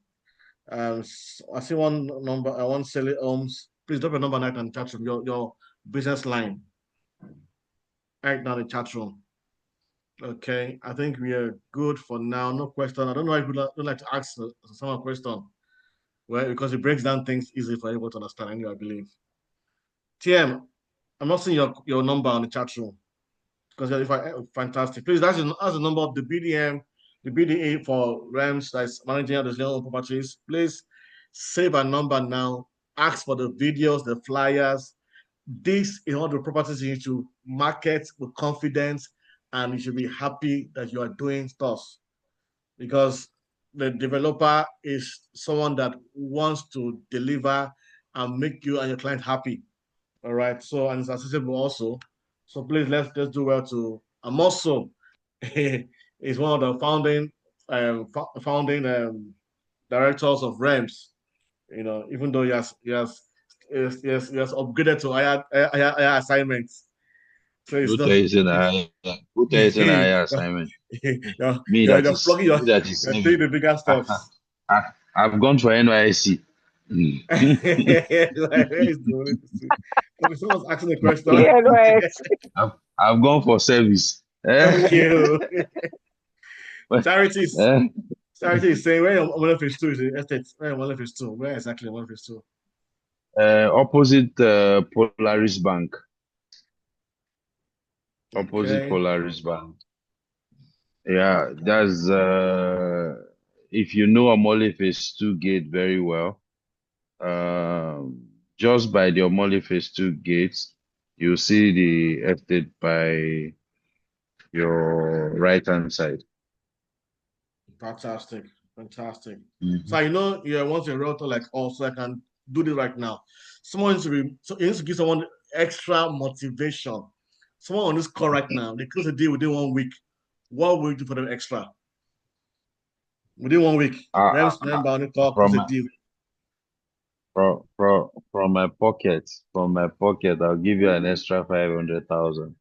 I see one number. I want Sally Holmes. Please drop your number now in the chat room. Your business line right now in the chat room. Okay, I think we are good for now. No question. I don't know if you would like to ask someone a question. Well, because it breaks down things easy for everyone to understand. Anyway, I believe. TM, I'm not seeing your number on the chat room because if fantastic. Please, that's the number of the BDM, the BDA for Rems that's managing the Leon properties. Please save a number now. Ask for the videos, the flyers. This is all the properties you need to market with confidence, and you should be happy that you are doing stuff because the developer is someone that wants to deliver and make you and your client happy. All right. So, and it's accessible also. So please let's do well to. I'm also is one of the founding directors of Rems. You know, even though he has upgraded to higher assignments. So it's Who not. tell you say na who tell you say na higher assignment? You're plugging Me that is you're doing saving. the bigger steps. I've gone for NYSC. Where is the someone's asking a question? Yeah, right. I've gone for service. Thank you. But, Charity is eh, Charity is saying where your phase two is the estate. Where your phase two? Where exactly your phase two? opposite Polaris Bank. Opposite Okay. Polaris Bank. Yeah, that's if you know Omole Phase 2 gate very well, just by the Omole Phase 2 gates, you see the estate by your right hand side. Fantastic. Fantastic. Mhm. So you want a realtor like also I can do this right now. So you need to give someone extra motivation. Someone on this call right now, they close a deal within 1 week. What will you do for them extra? Within 1 week. Uh, Remember on the call, close from a my deal. from my pocket, I'll give you an extra 500,000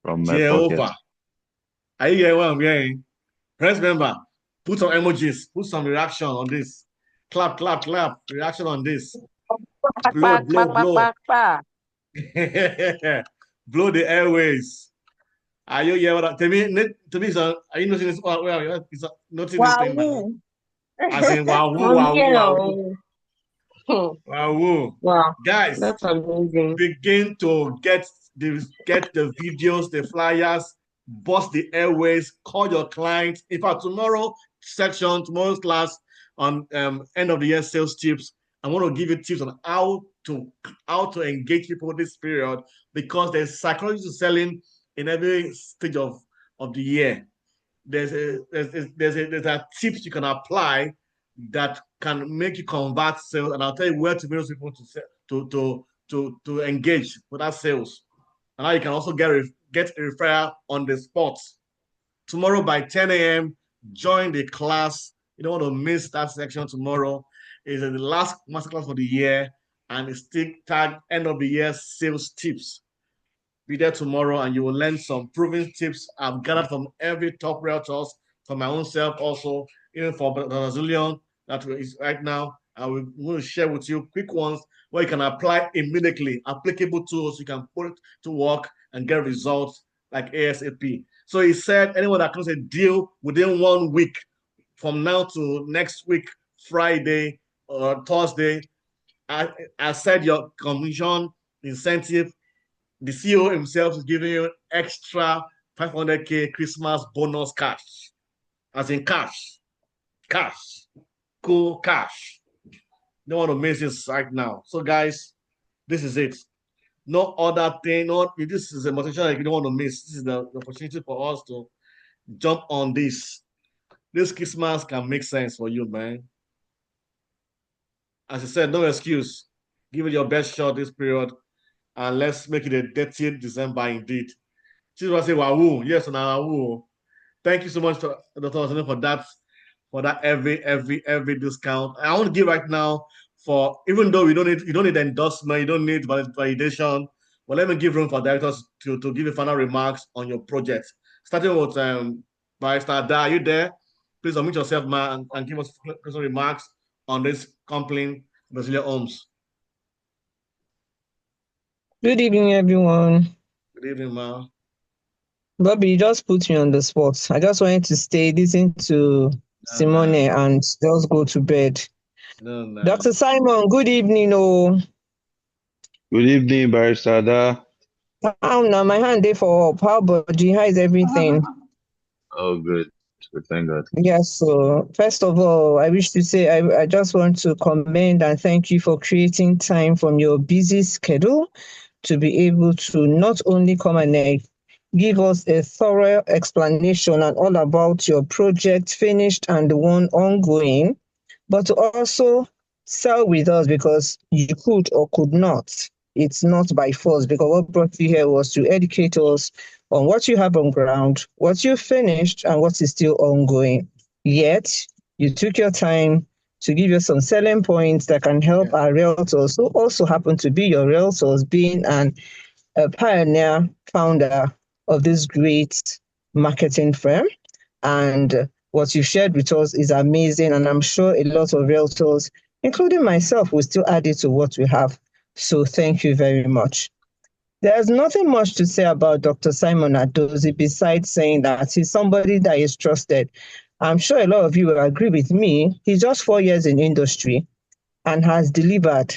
from my pocket. Jehovah. Are you hearing what I'm hearing? Press member, put some emojis, put some reaction on this. Clap, clap, clap. Reaction on this. Blow, Back, blow, back, back, blow. back, back. Blow the airways. Are you here? To me, sir, are you noticing this? Noticing this thing now? Wow. As in, wow, woo, I'm wow, woo, here. wow, woo, Hmm. wow, woo. Wow, Guys, that's amazing. begin to get the videos, the flyers, bust the airways, call your clients. In fact, tomorrow's class on end of the year sales tips. I want to give you tips on how to engage people this period because there's psychology to selling in every stage of the year. There's a tips you can apply that can make you convert sales, and I'll tell you where to bring those people to engage with that sales. And now you can also get a referral on the spot. Tomorrow by 10 a.m., join the class. You don't want to miss that section tomorrow. It's the last masterclass for the year, and it's still tagged end of the year sales tips. Be there tomorrow and you will learn some proven tips I've gathered from every top realtors, from my own self also, even for Adozillion that is right now. I will share with you quick ones where you can apply immediately, applicable tools you can put to work and get results like ASAP. So he said anyone that closes a deal within 1 week from now to next week, Friday or Thursday, I said your commission incentive, the CEO himself is giving you extra 500K Christmas bonus cash, as in cash, cool cash. No one to miss this right now. So, guys, this is it. No other thing. No, this is a motivation that you don't want to miss. This is the opportunity for us to jump on this. This Christmas can make sense for you, man. As I said, no excuse. Give it your best shot this period, and let's make it a dirty December indeed. She's going to say, wow, yes, now, wow. Thank you so much, Dr. Osanin, for that every discount. I want to give right now for even though you don't need endorsement, you don't need validation, but let me give room for directors to give you final remarks on your project. Starting with Barrister Da, are you there? Please unmute yourself, man, and give us closing remarks on this complaint, Adozillion Homes. Good evening, everyone. Good evening, ma. Bobby, you just put me on the spot. I just wanted to stay, listen to Simone, No, and just go to bed. no, no. Dr. Simon, good evening. Oh, Good evening, Barrister Da. now my hand there for up. How body? How is everything? Oh, good. Good, thank God. Yes, so first of all, I wish to say I just want to commend and thank you for creating time from your busy schedule to be able to not only come and give us a thorough explanation and all about your project finished and the one ongoing, but to also sell with us because you could or could not. It's not by force, because what brought you here was to educate us on what you have on ground, what you finished, and what is still ongoing. Yet, you took your time to give us some selling points that can help our realtors who also happen to be your realtors, being a pioneer founder of this great marketing firm. And what you shared with us is amazing. And I'm sure a lot of realtors, including myself, will still add it to what we have. So thank you very much. There's nothing much to say about Dr. Simon Adozi besides saying that he's somebody that is trusted. I'm sure a lot of you will agree with me. He's just 4 years in industry and has delivered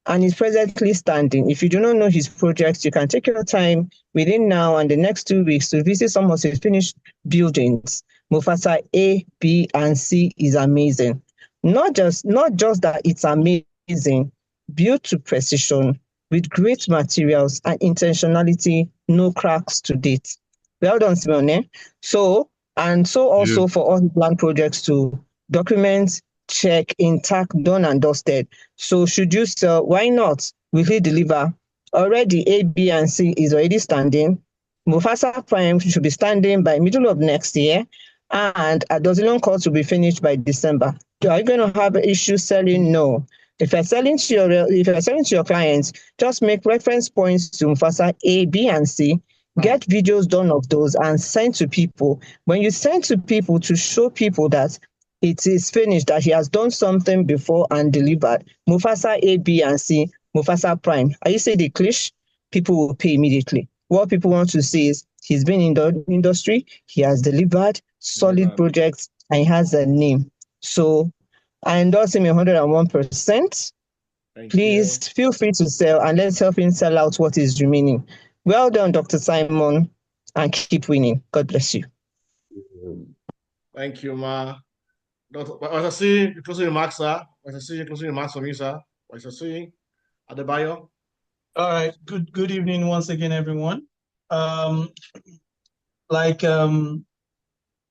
and is presently standing. If you do not know his projects, you can take your time within now and the next 2 weeks to visit some of his finished buildings. Mufasa A, B, and C is amazing. Not just that it's amazing, built to precision with great materials and intentionality, no cracks to date. Well done, Simone. So You. also for all his land projects to document, check, intact, done and dusted. So should you sell, why not? Will he deliver? Already A, B, and C is already standing. Mufasa Prime should be standing by middle of next year, and Adozillion Court will be finished by December. Are you going to have an issue selling? No. If you're selling to your clients, just make reference points to Mufasa A, B, and C. Get videos done of those and send to people. When you send to people to show people that it is finished, that he has done something before and delivered. Mufasa A, B, and C, Mufasa Prime. Are you saying the cliché? People will pay immediately. What people want to see is he's been in the industry, he has delivered solid projects, and he has a name. So I endorse him 101%. Please feel free to sell and let's help him sell out what is remaining. Well done, Dr. Simon, and keep winning. God bless you. Thank you, Ma. What I see, closing remarks, sir. What I see, closing remarks from you, sir. What I see, Adebayo. All right. Good evening once again, everyone. Like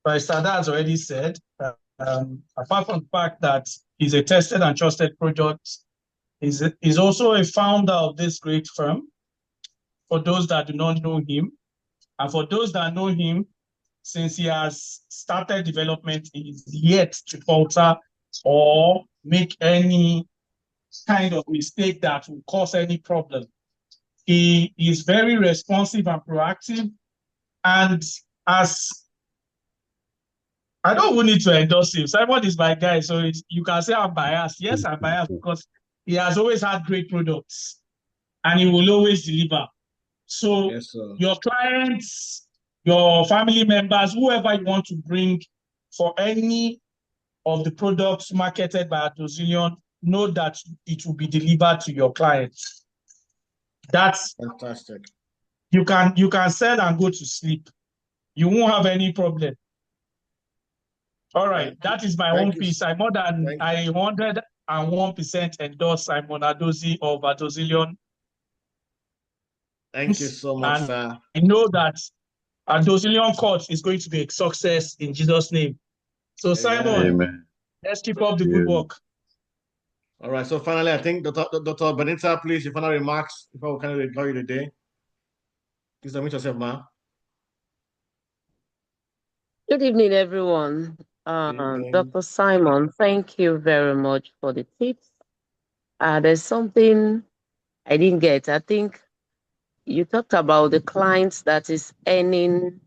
Barrister has already said, apart from the fact that he's a tested and trusted product, he's also a founder of this great firm. For those that do not know him, and for those that know him, since he has started development, he is yet to falter or make any kind of mistake that will cause any problem. He is very responsive and proactive. And as I don't even need to endorse him, Simon is my guy, so you can say I'm biased. Yes, I'm biased because he has always had great products and he will always deliver. So your clients, your family members, whoever you want to bring for any of the products marketed by Adozillion, know that it will be delivered to your clients. That's fantastic. You can sell and go to sleep. You won't have any problem. All right, that is my own piece. I 101% endorse Simon Adozi of Adozillion. Thank you so much, sir. I know that Adozillion Court is going to be a success in Jesus' name. So Simon, let's keep up the good work. All right. So finally, I think Dr. Benita, please, your final remarks before we can call you today. Please unmute yourself, ma. Good evening, everyone. Dr. Simon, thank you very much for the tips. There's something I didn't get. I think you talked about the clients that is earned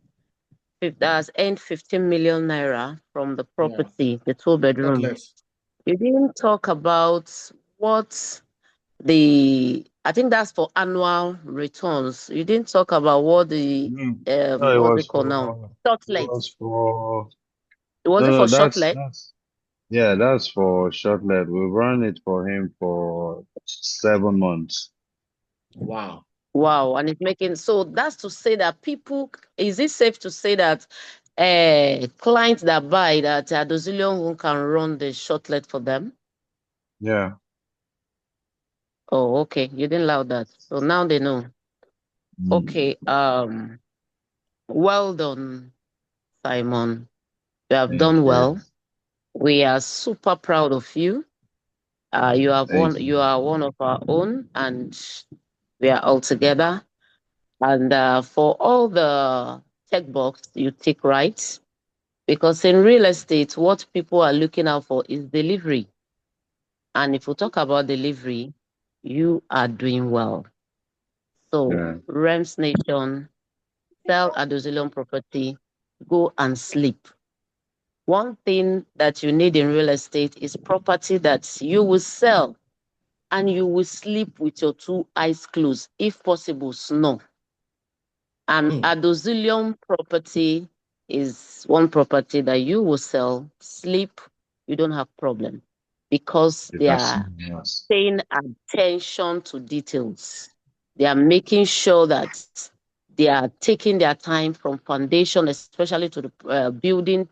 15 million naira from the property, the 2-bedroom. You didn't talk about what I think that's for annual returns. You didn't talk about what the what's it called now? Shortlet. Was it for shortlet? That's for shortlet. We run it for him for 7 months. Wow. Wow, and it's making, so that's to say that people, is it safe to say that clients that buy that Adozillion can run the shortlet for them? Yeah. Oh, okay. You didn't allow that. So now they know. Okay. Well done, Simon. You have Thank done you. well. We are super proud of you. You have Thank you you. are one of our own, and we are all together. And for all the tech box, you take right. Because in real estate, what people are looking out for is delivery. And if we talk about delivery, you are doing well. So, Yeah. Rems Nation, sell Adozillion property, go and sleep. One thing that you need in real estate is property that you will sell and you will sleep with your two eyes closed, if possible, snore. And Adozillion property is one property that you will sell, sleep, you don't have problem because You they can see are us. paying attention to details. They are making sure that they are taking their time from foundation, especially to the building,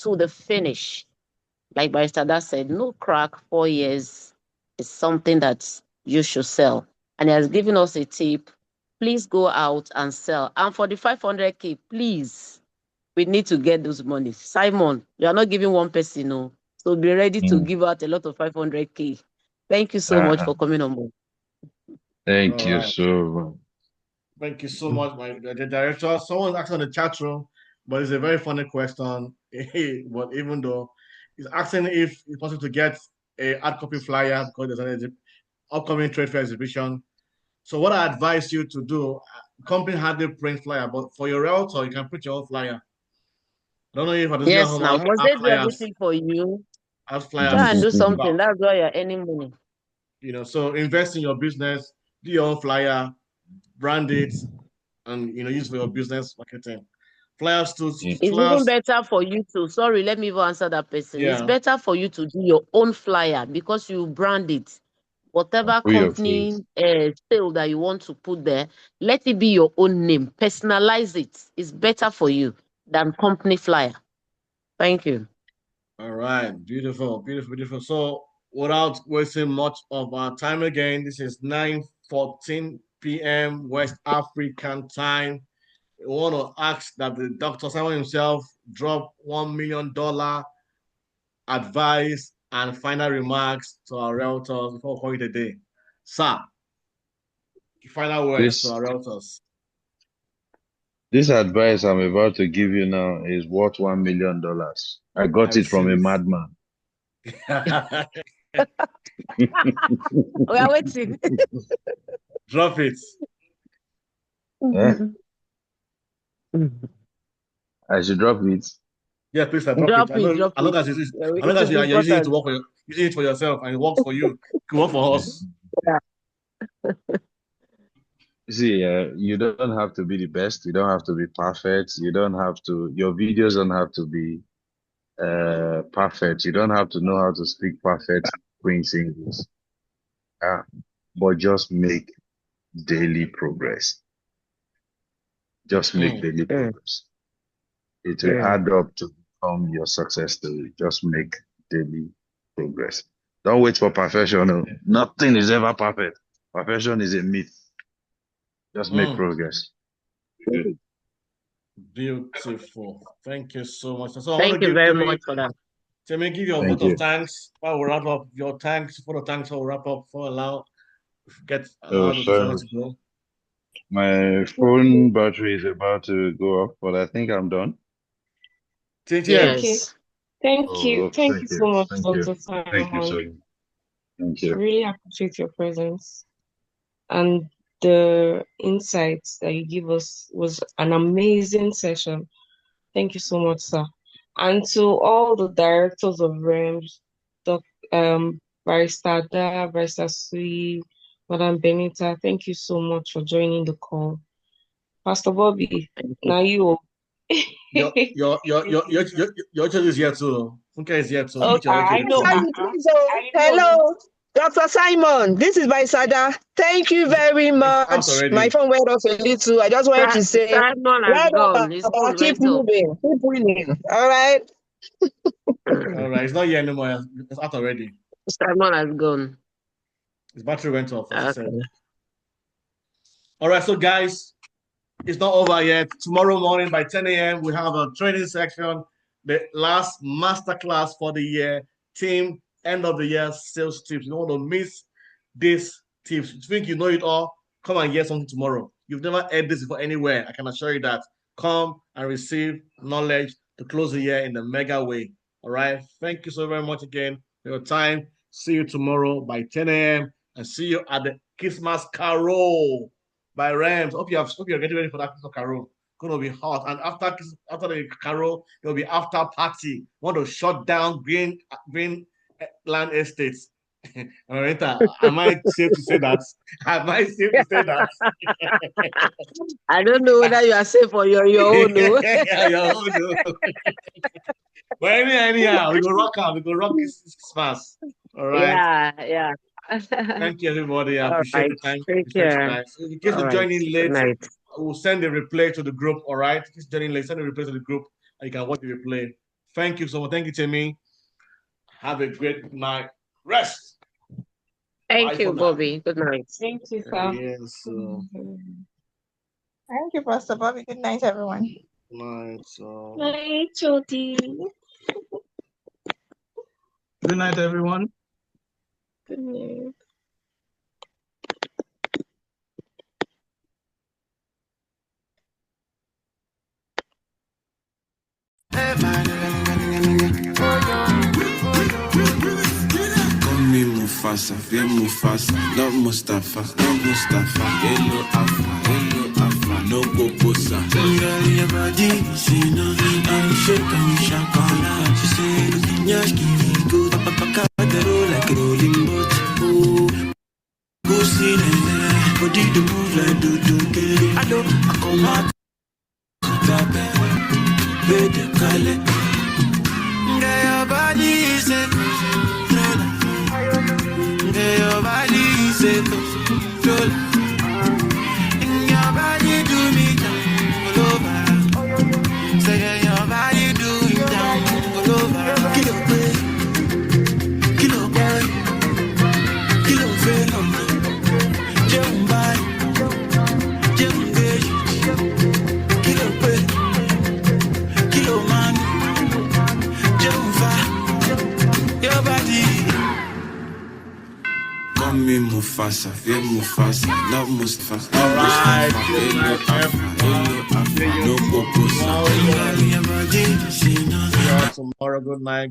to the finish. Like Barrister that said, no crack, 4 years is something that you should sell. And he has given us a tip. Please go out and sell. And for the 500K, please, we need to get those money. Simon, you are not giving one person, no. So be ready to Mm. give out a lot of 500K. Thank you so much Uh-huh. for coming on board. Thank All you right. so much. Thank you so much, the director. Someone asked in the chat room, but it's a very funny question. But even though he's asking if it's possible to get a hard copy flyer because there's an upcoming trade fair exhibition. So what I advise you to do, company hardly print flyer, but for your realtor, you can print your own flyer. I don't know if Adozillion Yes, Home now, must they do flyers, everything for you? has Try flyers and do to give something. out. That's why you're earning money. So invest in your business, do your own flyer, brand it, and use for your business marketing. Flyers to Yeah. It's even flyers, better for you to, sorry, let me even answer that person. It's yeah. better for you to do your own flyer because you brand it. Whatever Free your company face. sale that you want to put there, let it be your own name. Personalize it. It's better for you than company flyer. Thank you. All right, beautiful, beautiful, beautiful. So without wasting much of our time again, this is 9:14 p.m. West African time. We want to ask that the Dr. Simon himself drop $1 million advice and final remarks to our realtors before we call it a day. Sir, final words to This our realtors. this advice I'm about to give you now is worth $1 million. I I got it from receive a it. madman. We are waiting. Drop it. Eh? I should drop it. Yeah, please, sir, drop it. Drop it, drop As long it. as as long It as is you're using it to important. work using it for yourself and it works for you, it can work for us. Yeah. See, you don't have to be the best. You don't have to be perfect. You don't have to, your videos don't have to be perfect. You don't have to know how to speak perfect Queen's English. Uh, but just make daily progress. Just make Mm. daily Mm, progress. It will mm. add up to become your success story. Just make daily progress. Don't wait for perfection. No. Nothing is ever perfect. Perfection is a myth. Just make Mm. progress. Good. Beautiful. Thank you so much. So I want to Thank you give very much for that. Temi, give your Thank vote of you. thanks. I will wrap up your thanks for the thanks. I will wrap up for Oh, allow the sorry. Simon to go. My phone battery is about to go off, but I think I'm done. TTM. Okay. Yes. Thank you. Oh, Thank you thank you. so much, Thank you. Dr. Thank you, Simon. so Thank I you. really appreciate your presence and the insights that you give us was an amazing session. Thank you so much, sir. And to all the directors of Rems, Doc, Barrister Da, Barrister Sui, Madam Benita, thank you so much for joining the call. Pastor Bobby, Thank you. now you. Your child is here too. Funke is here too. Oh, Meet your I HOD Yes, know. too. how you doing, so? I know. Hello, Dr. Simon. This is my Sada. Thank you very It's out much. My already. phone went off a little. I just wanted to say, Simon has well gone. His done. phone Keep went off. moving. Keep winning. All right. All right, it's not here anymore. It's out already. Simon has gone. His battery went off, as he said. Okay. All right, so guys, it's not over yet. Tomorrow morning by 10 a.m., we have a training section, the last masterclass for the year, team, end of the year sales tips. You don't want to miss these tips. You think you know it all? Come and hear something tomorrow. You've never heard this before anywhere. I can assure you that. Come and receive knowledge to close the year in the mega way. All right. Thank you so very much again for your time. See you tomorrow by 10 a.m. and see you at the Christmas Carol by Rems. Hope you're getting ready for that Christmas Carol. Gonna be hot. And after the Carol, there'll be after party. Want to shut down green land estates. Marita, am I safe to say that? Am I safe to say that? I don't know whether you are safe or you're your own. No? Your own. No. But anyhow, we go rock out. We go rock this Christmas. All right. Yeah. Thank you, everybody. I All appreciate right. the time. Take care. In case All you join in late, night. we'll send a replay to the group. All right. Just join in late, send a replay to the group, and you can watch the replay. Thank you so much. Thank you, Timmy. Have a great night. Rest. Thank you, Bobby. Good night. Thank you, sir. Yes. Thank you, Pastor Bobby. Good night, everyone. Night. Night, Jody. Good night, everyone. Good night. Mufasa, yeah Mufasa, love Mustafa, hello Alpha, no Poposa. Girl, your body, see no, I'm shaking, shakala. She say, looking yashki, go, papa, like a rolling boat. Oh, go see, body to move like do, I know, I come out, better call it. Girl, your body is a your body is a control. Your body do me down all over. Say your body do me down all over. Kilo boy, kilo venom. Jumbai, jumbe. Kilo boy, kilo man. Jumba, your body. Call me Mufasa, yeah Mufasa, love Mustafa. All right. No Poposa. Tomorrow. Good night.